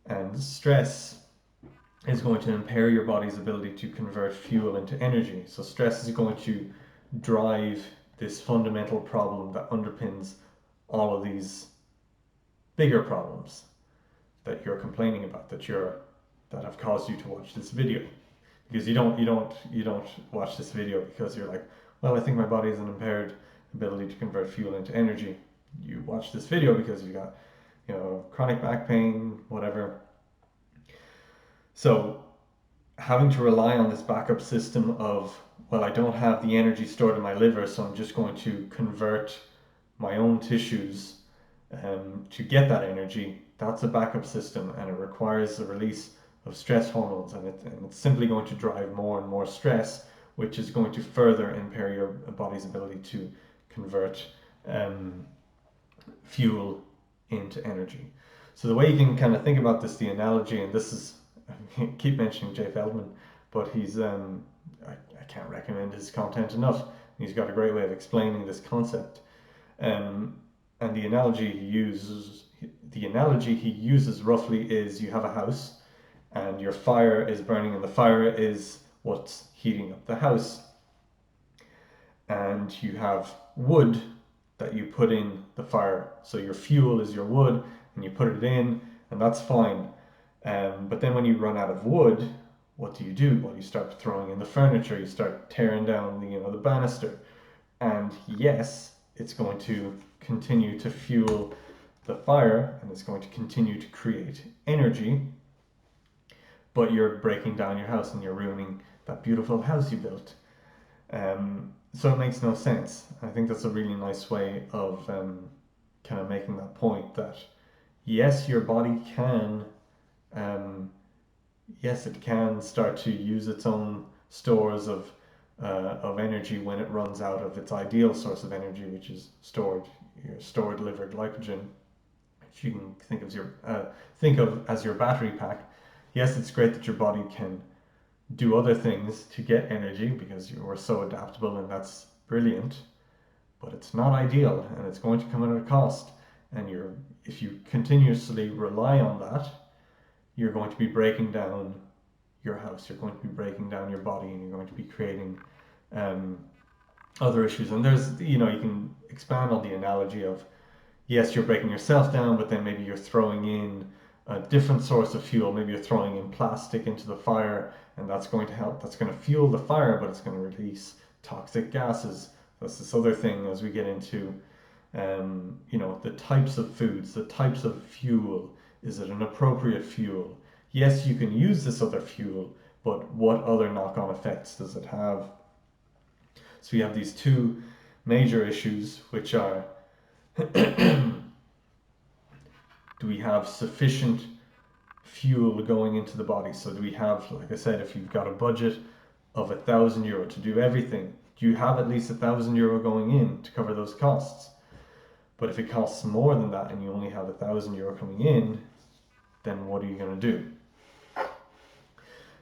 And stress is going to impair your body's ability to convert fuel into energy. So stress is going to drive this fundamental problem that underpins all of these bigger problems that you're complaining about, that have caused you to watch this video. Because you don't watch this video because you're like, well, I think my body has an impaired ability to convert fuel into energy. You watch this video because you got chronic back pain, whatever. So having to rely on this backup system of, well, I don't have the energy stored in my liver, so I'm just going to convert my own tissues to get that energy. That's a backup system, and it requires the release of stress hormones, and it's simply going to drive more and more stress, which is going to further impair your body's ability to convert fuel into energy. So the way you can kind of think about this, the analogy, and this is, I keep mentioning Jay Feldman, but I can't recommend his content enough. He's got a great way of explaining this concept. And the analogy he uses roughly is, you have a house and your fire is burning, and the fire is what's heating up the house. And you have wood that you put in the fire. So your fuel is your wood, and you put it in, and that's fine. But then when you run out of wood, what do? Well, you start throwing in the furniture, you start tearing down the banister. And yes, it's going to continue to fuel the fire, and it's going to continue to create energy, but you're breaking down your house and you're ruining that beautiful house you built. So it makes no sense. I think that's a really nice way of kind of making that point that yes, your body can, yes, it can start to use its own stores of energy when it runs out of its ideal source of energy, which is your stored liver glycogen, which you can think of as your battery pack. Yes, it's great that your body can do other things to get energy because you are so adaptable, and that's brilliant. But it's not ideal, and it's going to come at a cost. And if you continuously rely on that, you're going to be breaking down your house. You're going to be breaking down your body, and you're going to be creating other issues. And there's you can expand on the analogy of, yes, you're breaking yourself down, but then maybe you're throwing in a different source of fuel. Maybe you're throwing in plastic into the fire, and that's going to help. That's going to fuel the fire, but it's going to release toxic gases. That's this other thing as we get into, the types of foods, the types of fuel. Is it an appropriate fuel? Yes, you can use this other fuel, but what other knock-on effects does it have? So we have these two major issues, which are do we have sufficient fuel going into the body? So do we have, like I said, if you've got a budget of €1,000 to do everything, do you have at least €1,000 going in to cover those costs? But if it costs more than that and you only have €1,000 coming in, then what are you going to do?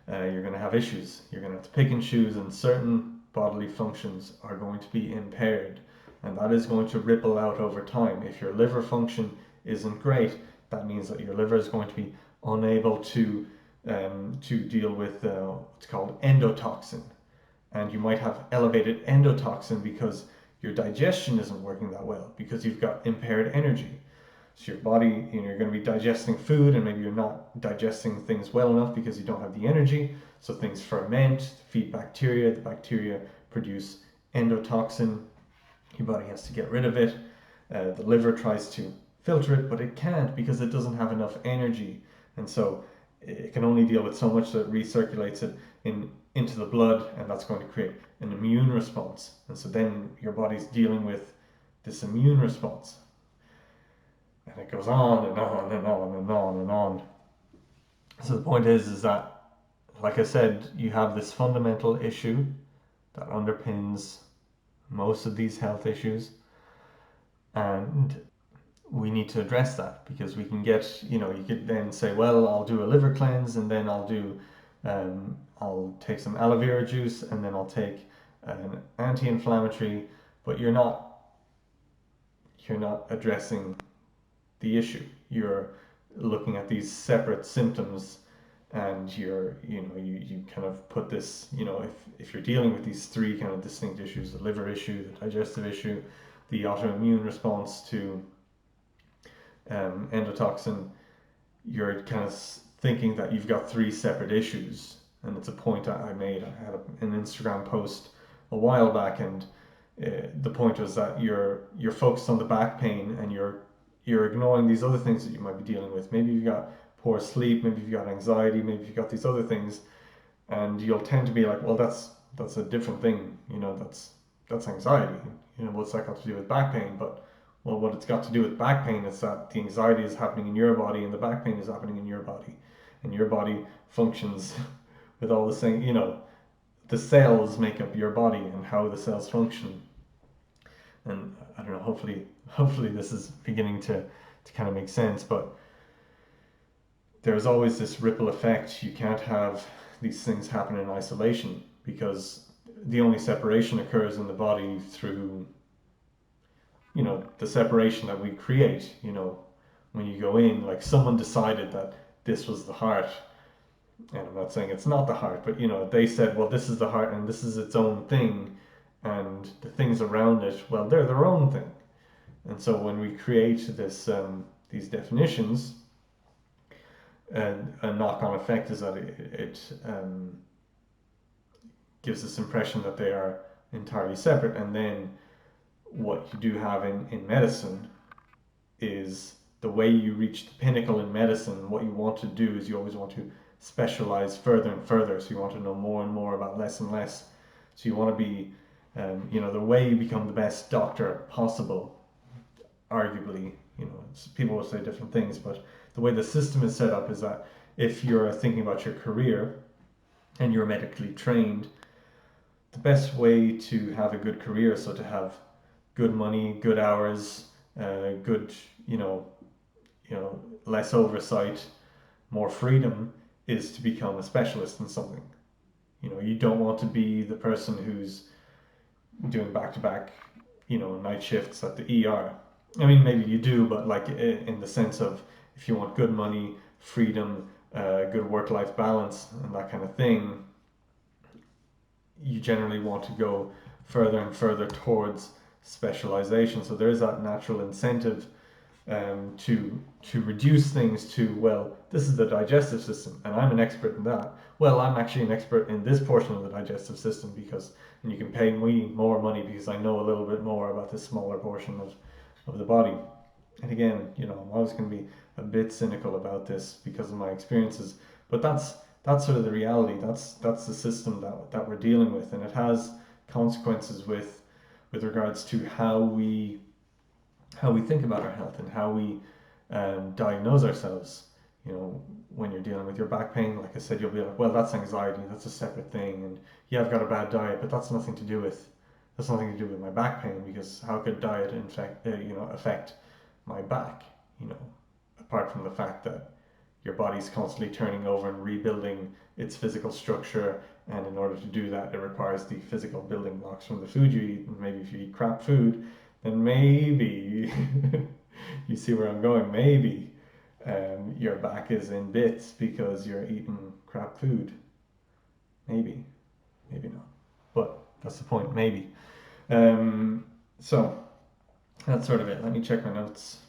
You're going to have issues. You're going to have to pick and choose, and certain bodily functions are going to be impaired, and that is going to ripple out over time. If your liver function isn't great, that means that your liver is going to be unable to deal with what's called endotoxin, and you might have elevated endotoxin because your digestion isn't working that well because you've got impaired energy. So your body, you're going to be digesting food, and maybe you're not digesting things well enough because you don't have the energy. So things ferment, feed bacteria. The bacteria produce endotoxin. Your body has to get rid of it. The liver tries to filter it, but it can't because it doesn't have enough energy. And so it can only deal with so much that it recirculates it into the blood, and that's going to create an immune response. And so then your body's dealing with this immune response. And it goes on and on and on and on and on. So the point is that, like I said, you have this fundamental issue that underpins most of these health issues, and we need to address that, because we can get, you could then say, well, I'll do a liver cleanse, and then I'll take some aloe vera juice, and then I'll take an anti-inflammatory, but you're not addressing the issue. You're looking at these separate symptoms, and you kind of put this, if you're dealing with these three kind of distinct issues, the liver issue, the digestive issue, the autoimmune response to endotoxin, you're kind of thinking that you've got three separate issues. And it's a point I made. I had an Instagram post a while back, and the point was that you're focused on the back pain, and you're ignoring these other things that you might be dealing with. Maybe you've got poor sleep, maybe you've got anxiety, maybe you've got these other things, and you'll tend to be like, well, that's a different thing, that's anxiety. What's that got to do with back pain? But well, what it's got to do with back pain is that the anxiety is happening in your body, and the back pain is happening in your body, and your body functions with all the same, the cells make up your body and how the cells function. And I don't know, hopefully this is beginning to kind of make sense, but there's always this ripple effect. You can't have these things happen in isolation, because the only separation occurs in the body through, the separation that we create. When you go in, like someone decided that this was the heart, and I'm not saying it's not the heart, but they said, well, this is the heart and this is its own thing, and the things around it, well, they're their own thing. And so when we create these definitions, and a knock-on effect is that it gives this impression that they are entirely separate. And then what you do have in medicine is, the way you reach the pinnacle in medicine, what you want to do is you always want to specialize further and further. So you want to know more and more about less and less. So you want to be, the way you become the best doctor possible, arguably, people will say different things, but the way the system is set up is that if you're thinking about your career and you're medically trained, the best way to have a good career, so to have good money, good hours, good, less oversight, more freedom, is to become a specialist in something. You don't want to be the person who's doing back-to-back, night shifts at the ER. I mean, maybe you do, but like in the sense of, if you want good money, freedom, good work-life balance, and that kind of thing, you generally want to go further and further towards specialization. So there is that natural incentive to reduce things to, well, this is the digestive system, and I'm an expert in that. Well, I'm actually an expert in this portion of the digestive system, and you can pay me more money because I know a little bit more about this smaller portion of the body. And again, I'm always going to be a bit cynical about this because of my experiences, but that's sort of the reality. That's the system that we're dealing with, and it has consequences with regards to how we think about our health and how we diagnose ourselves. You know, when you're dealing with your back pain, like I said, you'll be like, well, that's anxiety, that's a separate thing, and yeah, I've got a bad diet, but that's nothing to do with my back pain, because how could diet affect my back? You know, apart from the fact that your body's constantly turning over and rebuilding its physical structure, and in order to do that, it requires the physical building blocks from the food you eat. And maybe if you eat crap food, then maybe you see where I'm going. Maybe your back is in bits because you're eating crap food. Maybe, maybe not. But that's the point. Maybe. So that's sort of it. Let me check my notes.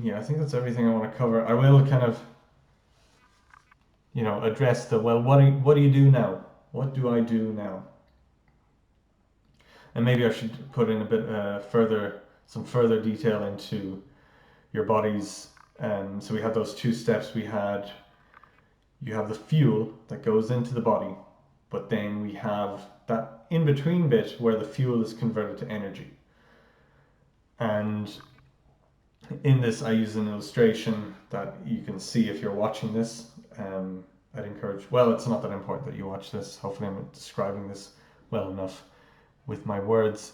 Yeah, I think that's everything I want to cover. I will kind of, address the, well, what do you do now? What do I do now? And maybe I should put in a bit some further detail into your body's. So we had those two steps. You have the fuel that goes into the body, but then we have that in between bit where the fuel is converted to energy. And in this, I use an illustration that you can see if you're watching this. I'd encourage, well, it's not that important that you watch this. Hopefully, I'm describing this well enough with my words.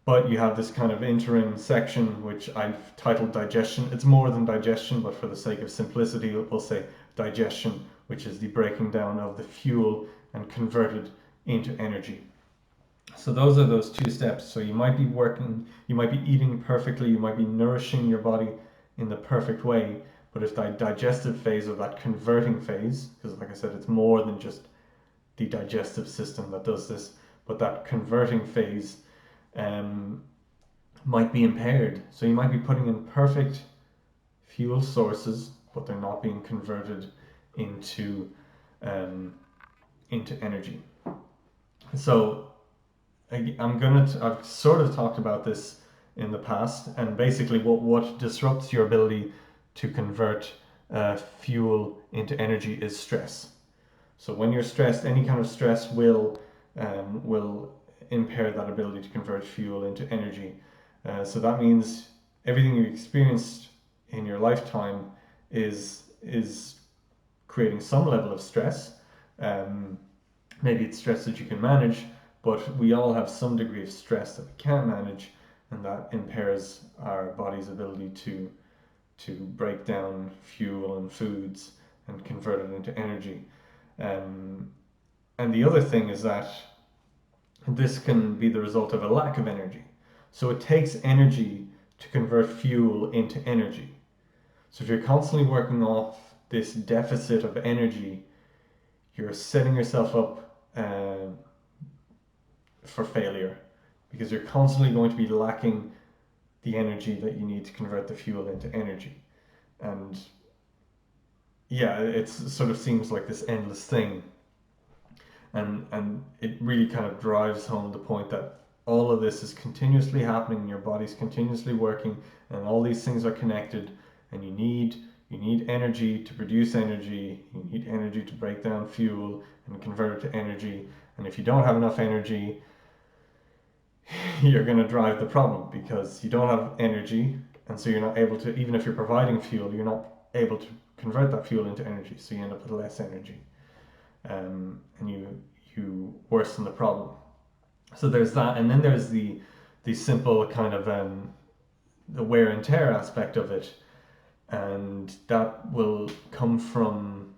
But you have this kind of interim section, which I've titled digestion. It's more than digestion, but for the sake of simplicity, we'll say digestion, which is the breaking down of the fuel and converted into energy. So those are those two steps. So you might be eating perfectly, you might be nourishing your body in the perfect way, but if that digestive phase or that converting phase, because like I said, it's more than just the digestive system that does this, but that converting phase might be impaired. So you might be putting in perfect fuel sources, but they're not being converted into energy. So I've sort of talked about this in the past, and basically what disrupts your ability to convert fuel into energy is stress. So when you're stressed, any kind of stress will impair that ability to convert fuel into energy. So that means everything you experienced in your lifetime is creating some level of stress. Maybe it's stress that you can manage, but we all have some degree of stress that we can't manage, and that impairs our body's ability to break down fuel and foods and convert it into energy. And the other thing is that this can be the result of a lack of energy. So it takes energy to convert fuel into energy. So if you're constantly working off this deficit of energy, you're setting yourself up for failure, because you're constantly going to be lacking the energy that you need to convert the fuel into energy. And yeah, it sort of seems like this endless thing. And it really kind of drives home the point that all of this is continuously happening, your body's continuously working, and all these things are connected, and you need energy to produce energy, you need energy to break down fuel and convert it to energy. And if you don't have enough energy, you're going to drive the problem, because you don't have energy, and so you're not able to, even if you're providing fuel, you're not able to convert that fuel into energy, so you end up with less energy. And you worsen the problem. So there's that, and then there's the simple kind of the wear and tear aspect of it, and that will come from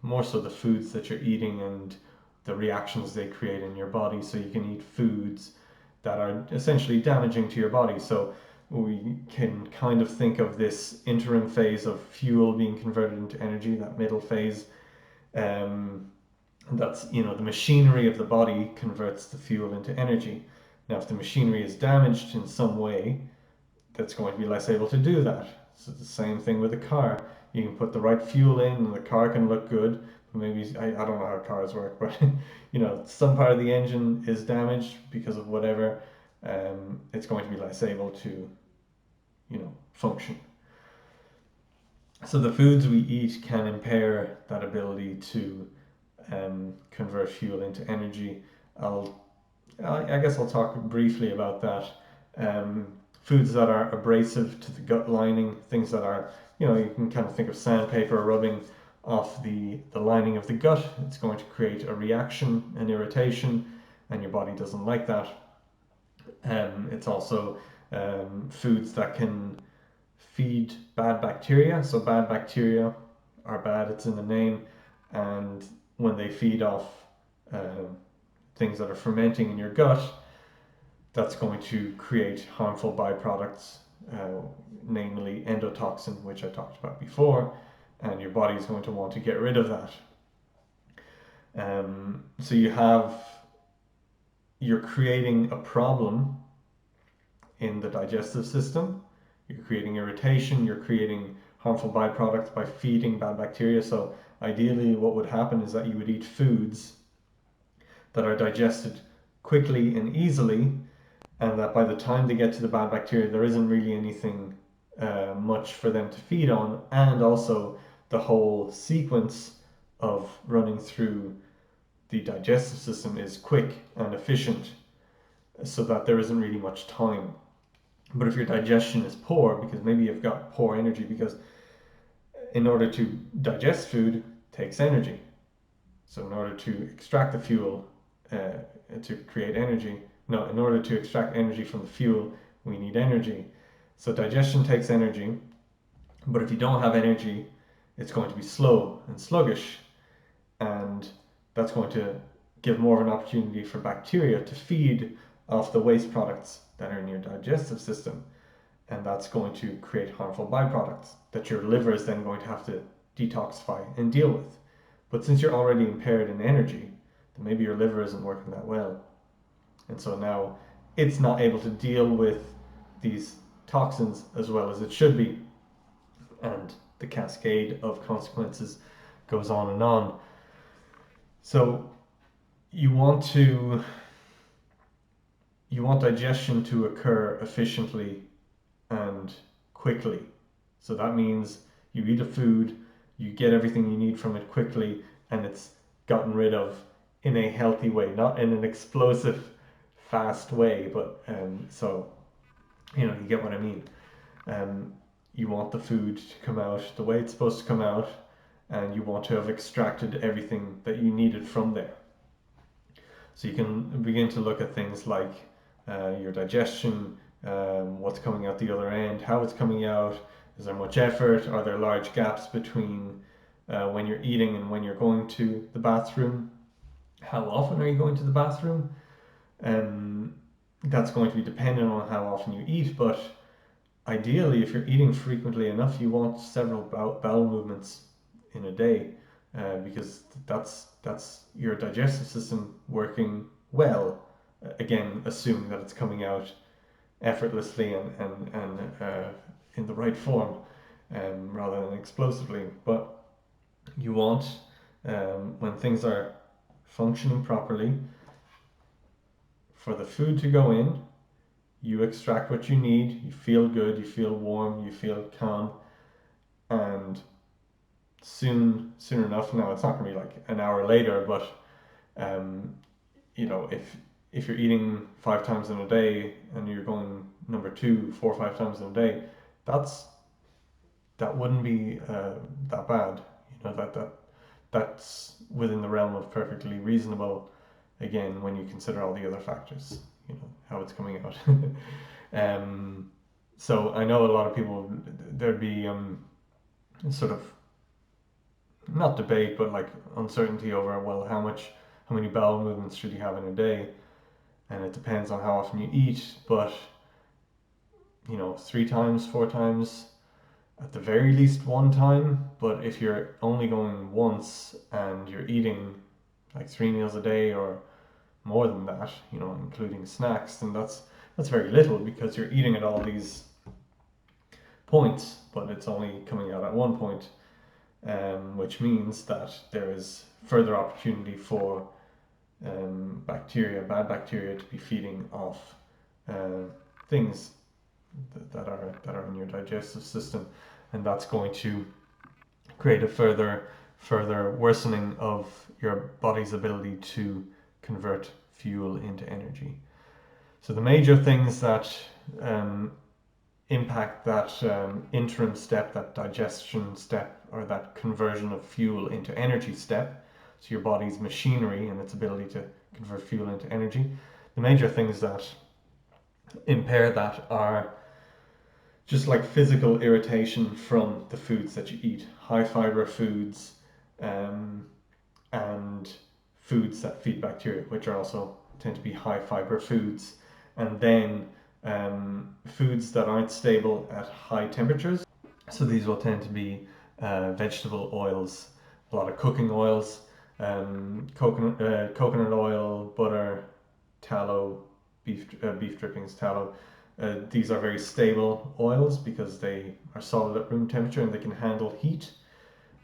more so the foods that you're eating and the reactions they create in your body. So you can eat foods that are essentially damaging to your body. So we can kind of think of this interim phase of fuel being converted into energy, that middle phase. That's, the machinery of the body converts the fuel into energy. Now, if the machinery is damaged in some way, that's going to be less able to do that. So it's the same thing with a car. You can put the right fuel in and the car can look good. Maybe, I don't know how cars work, but some part of the engine is damaged because of whatever. It's going to be less able to function. So the foods we eat can impair that ability to convert fuel into energy. I guess I'll talk briefly about that. Foods that are abrasive to the gut lining, things that are, you can kind of think of sandpaper rubbing off the lining of the gut. It's going to create a reaction, an irritation, and your body doesn't like that. It's also foods that can feed bad bacteria. So bad bacteria are bad, it's in the name, and when they feed off things that are fermenting in your gut, that's going to create harmful byproducts, namely endotoxin, which I talked about before, and your body is going to want to get rid of that. So you're creating a problem in the digestive system. You're creating irritation, you're creating harmful byproducts by feeding bad bacteria. So ideally what would happen is that you would eat foods that are digested quickly and easily, and that by the time they get to the bad bacteria, there isn't really anything much for them to feed on, and also the whole sequence of running through the digestive system is quick and efficient, so that there isn't really much time. But if your digestion is poor, because maybe you've got poor energy, because in order to digest food takes energy. So in order to extract the fuel to create energy, no, in order to extract energy from the fuel, we need energy. So digestion takes energy, but if you don't have energy, it's going to be slow and sluggish, and that's going to give more of an opportunity for bacteria to feed off the waste products that are in your digestive system, and that's going to create harmful byproducts that your liver is then going to have to detoxify and deal with. But since you're already impaired in energy, then maybe your liver isn't working that well, and so now it's not able to deal with these toxins as well as it should be, and the cascade of consequences goes on and on. So you want digestion to occur efficiently and quickly. So that means you eat a food, you get everything you need from it quickly, and it's gotten rid of in a healthy way, not in an explosive, fast way. But so you get what I mean. You want the food to come out the way it's supposed to come out, and you want to have extracted everything that you needed from there. So you can begin to look at things like your digestion, what's coming out the other end, how it's coming out, is there much effort, are there large gaps between when you're eating and when you're going to the bathroom, how often are you going to the bathroom? That's going to be dependent on how often you eat, but ideally if you're eating frequently enough, you want several bowel movements in a day, because that's your digestive system working well. Again, assuming that it's coming out effortlessly and in the right form, rather than explosively. But you want, when things are functioning properly, for the food to go in, you extract what you need, you feel good, you feel warm, you feel calm, and soon enough, now it's not going to be like an hour later, but if you're eating 5 times in a day and you're going number 2 4 or 5 times in a day, that wouldn't be that bad. That's within the realm of perfectly reasonable, again, when you consider all the other factors, how it's coming out. So I know a lot of people, there'd be sort of not debate, but like uncertainty over, well, how many bowel movements should you have in a day? And it depends on how often you eat, but 3 times, 4 times, at the very least 1 time. But if you're only going once and you're eating like 3 meals a day or more than that, including snacks, then that's very little, because you're eating at all these points, but it's only coming out at one point, which means that there is further opportunity for bad bacteria, to be feeding off things that are in your digestive system, and that's going to create a further further worsening of your body's ability to convert fuel into energy. So the major things that impact that interim step, that digestion step, or that conversion of fuel into energy step, so your body's machinery and its ability to convert fuel into energy, the major things that impair that are just like physical irritation from the foods that you eat, high fiber foods, and foods that feed bacteria, which are also tend to be high fiber foods, and then foods that aren't stable at high temperatures. So these will tend to be vegetable oils, a lot of cooking oils, coconut oil, butter, tallow, beef drippings, tallow. These are very stable oils because they are solid at room temperature and they can handle heat.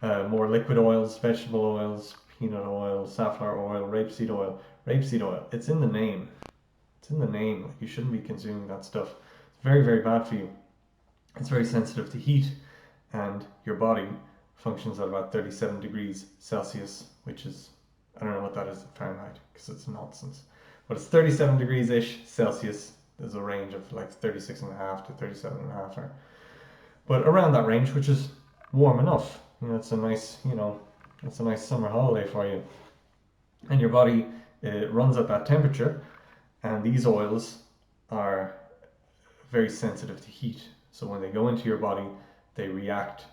More liquid oils, vegetable oils, peanut oil, safflower oil, rapeseed oil. Rapeseed oil, it's in the name. It's in the name. Like, you shouldn't be consuming that stuff. It's very, very bad for you. It's very sensitive to heat, and your body functions at about 37 degrees Celsius, which is, I don't know what that is in Fahrenheit because it's nonsense. But it's 37 degrees ish Celsius. There's a range of like 36.5 to 37.5, but around that range, which is warm enough. You know, it's a nice, it's a nice summer holiday for you. And your body runs at that temperature, and these oils are very sensitive to heat. So when they go into your body, they react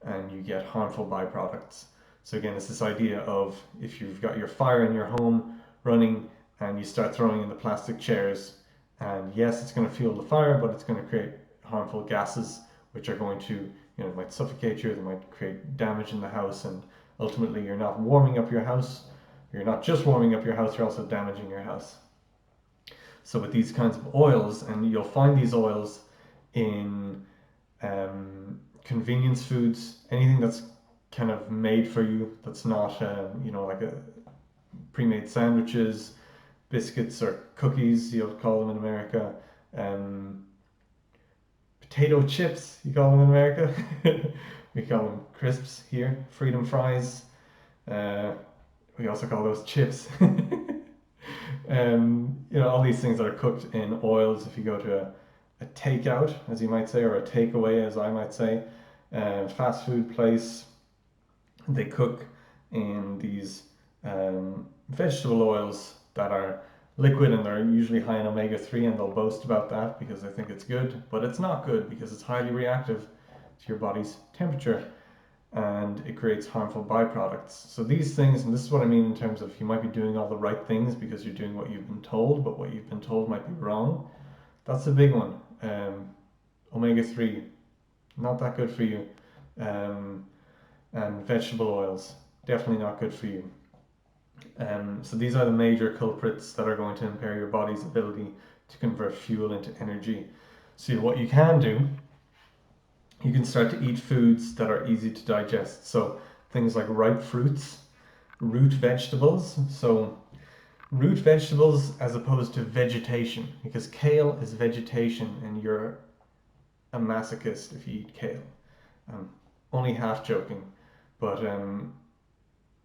and you get harmful byproducts. So again, it's this idea of if you've got your fire in your home running and you start throwing in the plastic chairs, and yes, it's going to fuel the fire, but it's going to create harmful gases, which are going to, it might suffocate you, they might create damage in the house, and ultimately you're not warming up your house. You're not just warming up your house, you're also damaging your house. So with these kinds of oils, and you'll find these oils in convenience foods, anything that's kind of made for you, that's not, like a pre-made sandwiches, biscuits or cookies, you'll call them in America. Potato chips, you call them in America. We call them crisps here. Freedom fries. We also call those chips. All these things that are cooked in oils. If you go to a takeout, as you might say, or a takeaway, as I might say, fast food place, they cook in these vegetable oils that are liquid, and they're usually high in omega-3, and they'll boast about that because they think it's good, but it's not good because it's highly reactive to your body's temperature and it creates harmful byproducts. So these things, and this is what I mean in terms of you might be doing all the right things because you're doing what you've been told, but what you've been told might be wrong. That's a big one. Omega-3, not that good for you. And vegetable oils, definitely not good for you. So these are the major culprits that are going to impair your body's ability to convert fuel into energy. So what you can do, you can start to eat foods that are easy to digest. So things like ripe fruits, root vegetables. So root vegetables as opposed to vegetation, because kale is vegetation and you're a masochist if you eat kale. Only half joking, but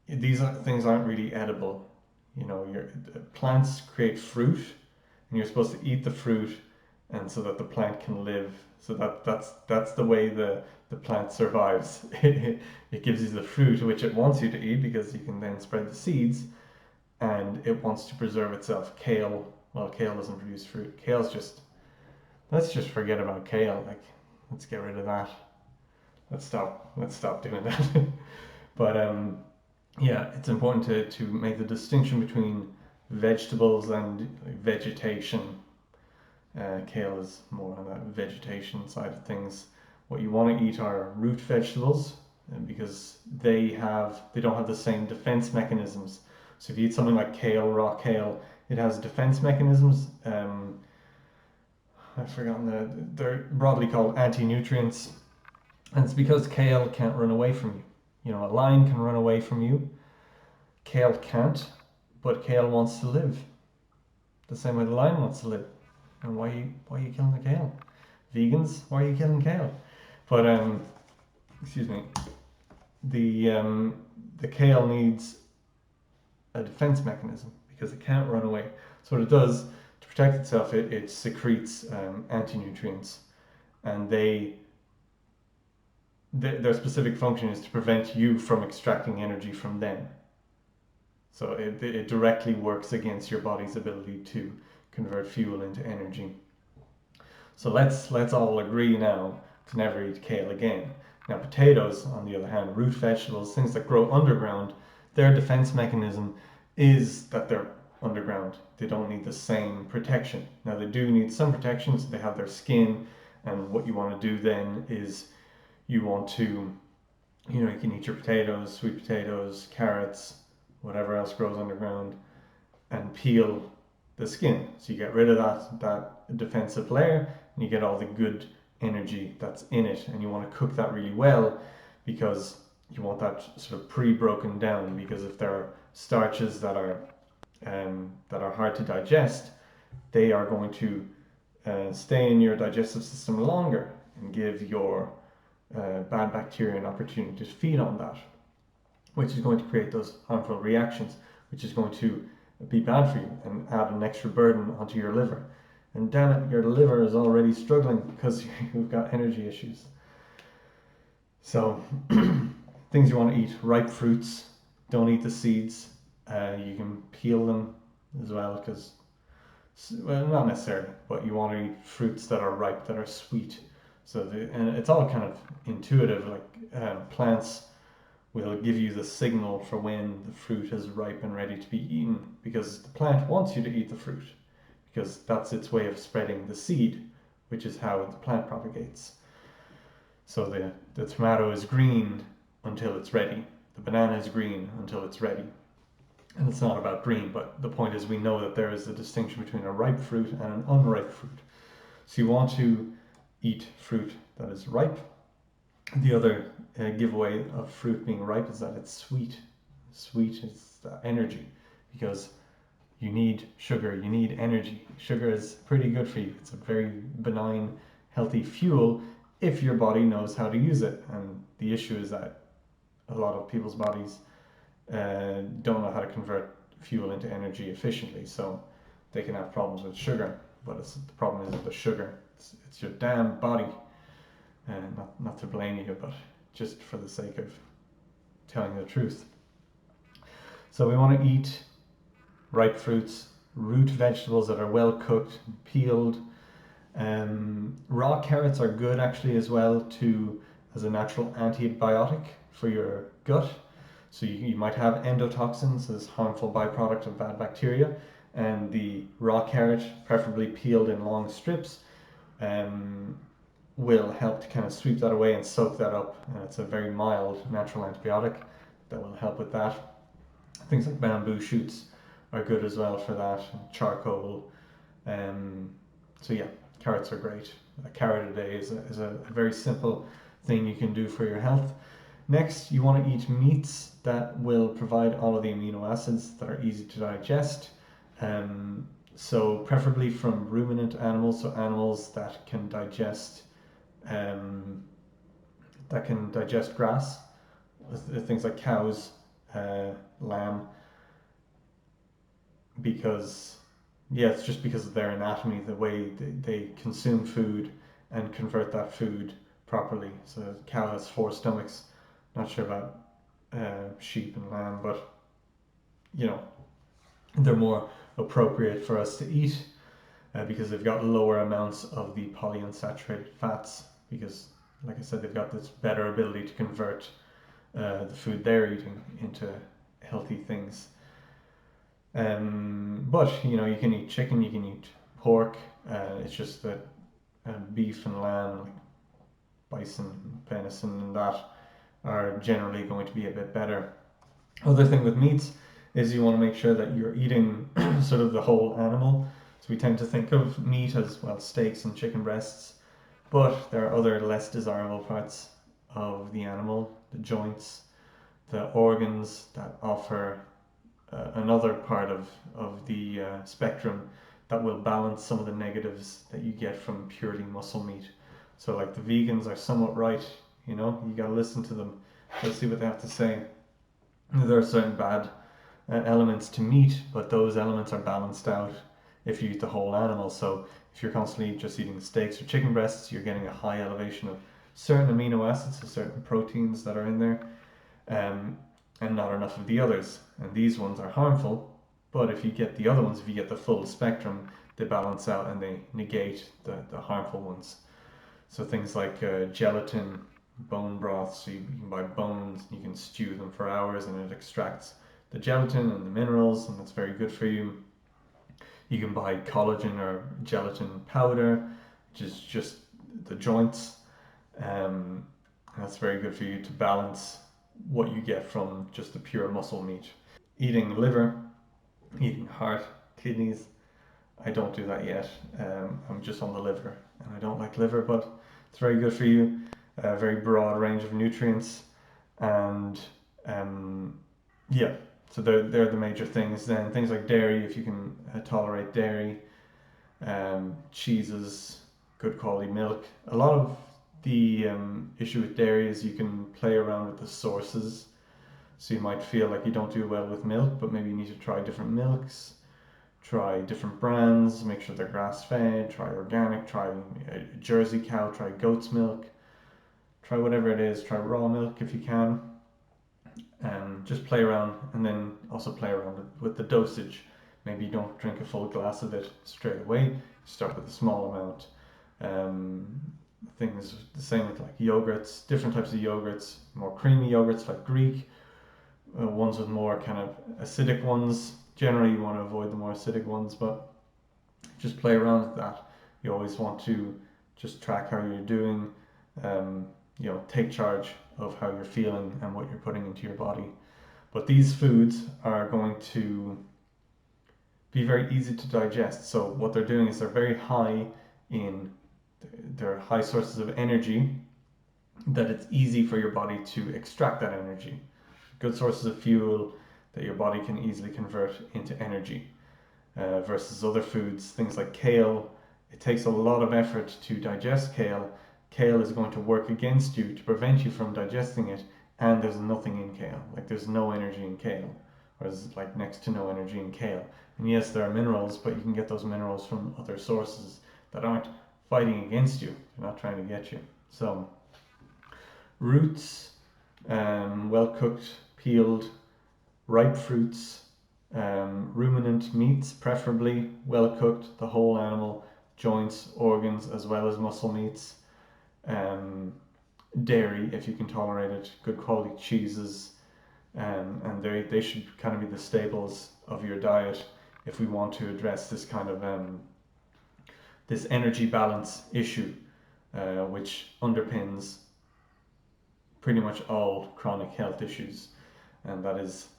these things aren't really edible. Your plants create fruit, and you're supposed to eat the fruit, and so that the plant can live. So that's the way the plant survives. It gives you the fruit which it wants you to eat because you can then spread the seeds, and it wants to preserve itself. Kale doesn't produce fruit. Let's just forget about kale. Like, let's get rid of that. Let's stop doing that. But yeah, it's important to make the distinction between vegetables and vegetation. Kale is more on that vegetation side of things. What you want to eat are root vegetables, because they don't have the same defense mechanisms. So if you eat something like kale, raw kale, it has defense mechanisms. I've forgotten they're broadly called anti-nutrients, and it's because kale can't run away from you. A lion can run away from you. Kale can't, but kale wants to live the same way the lion wants to live. And why are you killing the kale? Vegans, why are you killing kale? But excuse me. the kale needs a defense mechanism because it can't run away. So what it does to protect itself, it secretes anti-nutrients, and their specific function is to prevent you from extracting energy from them. So it directly works against your body's ability to convert fuel into energy. So let's all agree now to never eat kale again. Now potatoes, on the other hand, root vegetables, things that grow underground, their defense mechanism is that they're underground. They don't need the same protection. Now they do need some protection, so they have their skin, and what you want to do then is you want to, you can eat your potatoes, sweet potatoes, carrots, whatever else grows underground, and peel the skin. So you get rid of that defensive layer, and you get all the good energy that's in it. And you want to cook that really well because you want that sort of pre-broken down. Because if there are starches that are hard to digest, they are going to stay in your digestive system longer and give your bad bacteria an opportunity to feed on that, which is going to create those harmful reactions, which is going to be bad for you and add an extra burden onto your liver. And damn it, your liver is already struggling because you've got energy issues. So, things you want to eat: ripe fruits. Don't eat the seeds. You can peel them as well, because, well, not necessarily, but you want to eat fruits that are ripe, that are sweet. And it's all kind of intuitive. Like plants will give you the signal for when the fruit is ripe and ready to be eaten, because the plant wants you to eat the fruit, because that's its way of spreading the seed, which is how the plant propagates. So the tomato is green until it's ready. The banana is green until it's ready. And it's not about green, but the point is we know that there is a distinction between a ripe fruit and an unripe fruit. So you want to eat fruit that is ripe. The other giveaway of fruit being ripe is that it's sweet. Sweet is the energy, because you need sugar, you need energy. Sugar is pretty good for you. It's a very benign, healthy fuel if your body knows how to use it. And the issue is that a lot of people's bodies don't know how to convert fuel into energy efficiently, so they can have problems with sugar. But the problem isn't the sugar, it's your damn body. Not to blame you, but just for the sake of telling the truth. So we want to eat ripe fruits, root vegetables that are well cooked, peeled. Raw carrots are good actually as well as a natural antibiotic for your gut. So you might have endotoxins, this harmful byproduct of bad bacteria, and the raw carrot, preferably peeled in long strips, will help to kind of sweep that away and soak that up. And it's a very mild natural antibiotic that will help with that. Things like bamboo shoots are good as well for that, charcoal. So yeah, carrots are great. A carrot a day is a very simple thing you can do for your health. Next, you want to eat meats that will provide all of the amino acids that are easy to digest. So preferably from ruminant animals, so animals that can digest grass, things like cows, lamb, because it's just because of their anatomy, the way they consume food and convert that food properly. So a cow has 4 stomachs. Not sure about sheep and lamb, but they're more appropriate for us to eat because they've got lower amounts of the polyunsaturated fats, because like I said, they've got this better ability to convert the food they're eating into healthy things. But you can eat chicken, you can eat pork. It's just that beef and lamb, like bison, venison, and that are generally going to be a bit better. Other thing with meats is you want to make sure that you're eating sort of the whole animal. So we tend to think of meat as, well, steaks and chicken breasts, but there are other less desirable parts of the animal, the joints, the organs that offer another part of the spectrum that will balance some of the negatives that you get from purely muscle meat. So like the vegans are somewhat right, you gotta listen to them, let's see what they have to say. There are certain bad elements to meat, but those elements are balanced out if you eat the whole animal. So if you're constantly just eating steaks or chicken breasts, you're getting a high elevation of certain amino acids, so certain proteins that are in there, um, and not enough of the others. And these ones are harmful, but if you get the other ones, if you get the full spectrum, they balance out and they negate the harmful ones. So things like gelatin, bone broth, so you can buy bones, you can stew them for hours and it extracts the gelatin and the minerals, and that's very good for you. You can buy collagen or gelatin powder, which is just the joints. That's very good for you to balance what you get from just the pure muscle meat. Eating liver, eating heart, kidneys, I don't do that yet. I'm just on the liver, and I don't like liver, but it's very good for you. A very broad range of nutrients, and yeah. So they're the major things. Then things like dairy, if you can tolerate dairy, cheeses, good quality milk. A lot of the issue with dairy is you can play around with the sources. So you might feel like you don't do well with milk, but maybe you need to try different milks, try different brands, make sure they're grass fed, try organic, try a Jersey cow, try goat's milk, try whatever it is, try raw milk if you can, and just play around, and then also play around with the dosage. Maybe you don't drink a full glass of it straight away, you start with a small amount. Things the same with like yogurts, different types of yogurts, more creamy yogurts like Greek, ones with more kind of acidic ones. Generally, you want to avoid the more acidic ones, but just play around with that. You always want to just track how you're doing, take charge of how you're feeling and what you're putting into your body. But these foods are going to be very easy to digest. So what they're doing is they're very high in, they're high sources of energy that it's easy for your body to extract that energy. Good sources of fuel that your body can easily convert into energy. Versus other foods, things like kale, it takes a lot of effort to digest kale. Kale is going to work against you to prevent you from digesting it, and there's nothing in kale. Like there's no energy in kale, or there's like next to no energy in kale. And yes, there are minerals, but you can get those minerals from other sources that aren't fighting against you. They're not trying to get you. So roots, well cooked, peeled, ripe fruits, ruminant meats, preferably well cooked, the whole animal, joints, organs, as well as muscle meats, dairy, if you can tolerate it, good quality cheeses, and they should kind of be the staples of your diet if we want to address this kind of this energy balance issue, which underpins pretty much all chronic health issues, and that is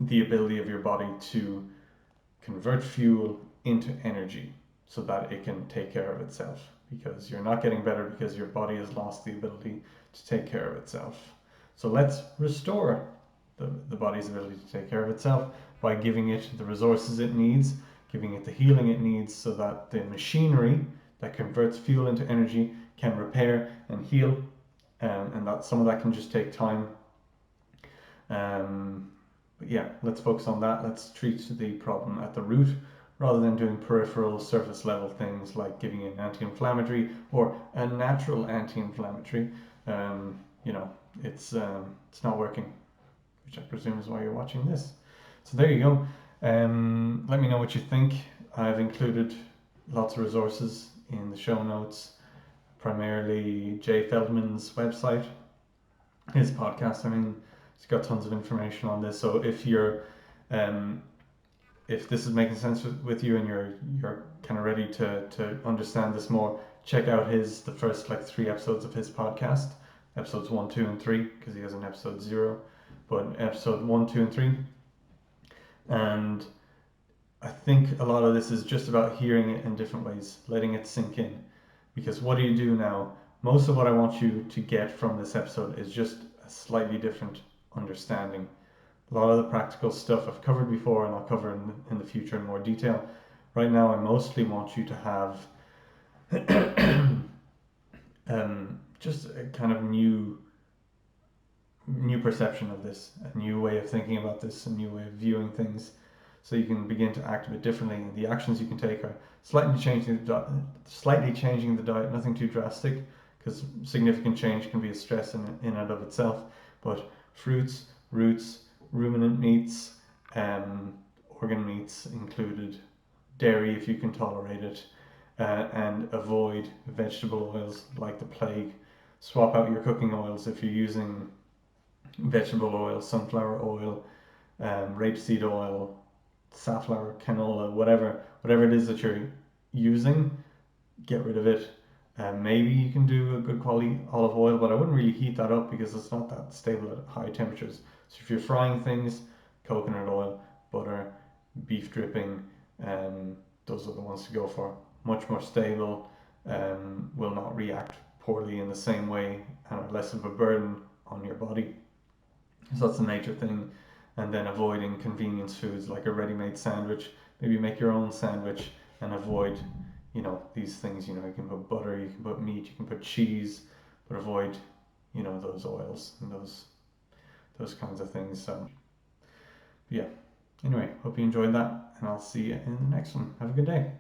the ability of your body to convert fuel into energy so that it can take care of itself, because you're not getting better because your body has lost the ability to take care of itself. So let's restore the body's ability to take care of itself by giving it the resources it needs, giving it the healing it needs, so that the machinery that converts fuel into energy can repair and heal, and that some of that can just take time. But yeah, let's focus on that. Let's treat the problem at the root rather than doing peripheral surface level things like giving an anti-inflammatory or a natural anti-inflammatory. It's not working, which I presume is why you're watching this. So there you go. Let me know what you think. I've included lots of resources in the show notes, primarily Jay Feldman's website, his podcast. I mean, he's got tons of information on this. So if this is making sense with you and you're kind of ready to understand this more, check out the first like 3 episodes of his podcast, episodes 1, 2, and 3, because he has an episode 0, but episode 1, 2, and 3. And I think a lot of this is just about hearing it in different ways, letting it sink in. Because what do you do now? Most of what I want you to get from this episode is just a slightly different understanding. A lot of the practical stuff I've covered before, and I'll cover in the future in more detail. Right now, I mostly want you to have just a kind of new new perception of this, a new way of thinking about this, a new way of viewing things, so you can begin to act a bit differently. And the actions you can take are slightly changing the diet, nothing too drastic, because significant change can be a stress in and of itself. But fruits, roots, ruminant meats, organ meats included, dairy if you can tolerate it, and avoid vegetable oils like the plague. Swap out your cooking oils if you're using vegetable oil, sunflower oil, rapeseed oil, safflower, canola, whatever it is that you're using, get rid of it. Maybe you can do a good quality olive oil, but I wouldn't really heat that up because it's not that stable at high temperatures. So if you're frying things, coconut oil, butter, beef dripping, those are the ones to go for. Much more stable, will not react poorly in the same way, and are less of a burden on your body. So that's a major thing. And then avoiding convenience foods like a ready-made sandwich. Maybe make your own sandwich and avoid, these things. You can put butter, you can put meat, you can put cheese, but avoid, those oils and those kinds of things. So yeah. Anyway, hope you enjoyed that, and I'll see you in the next one. Have a good day.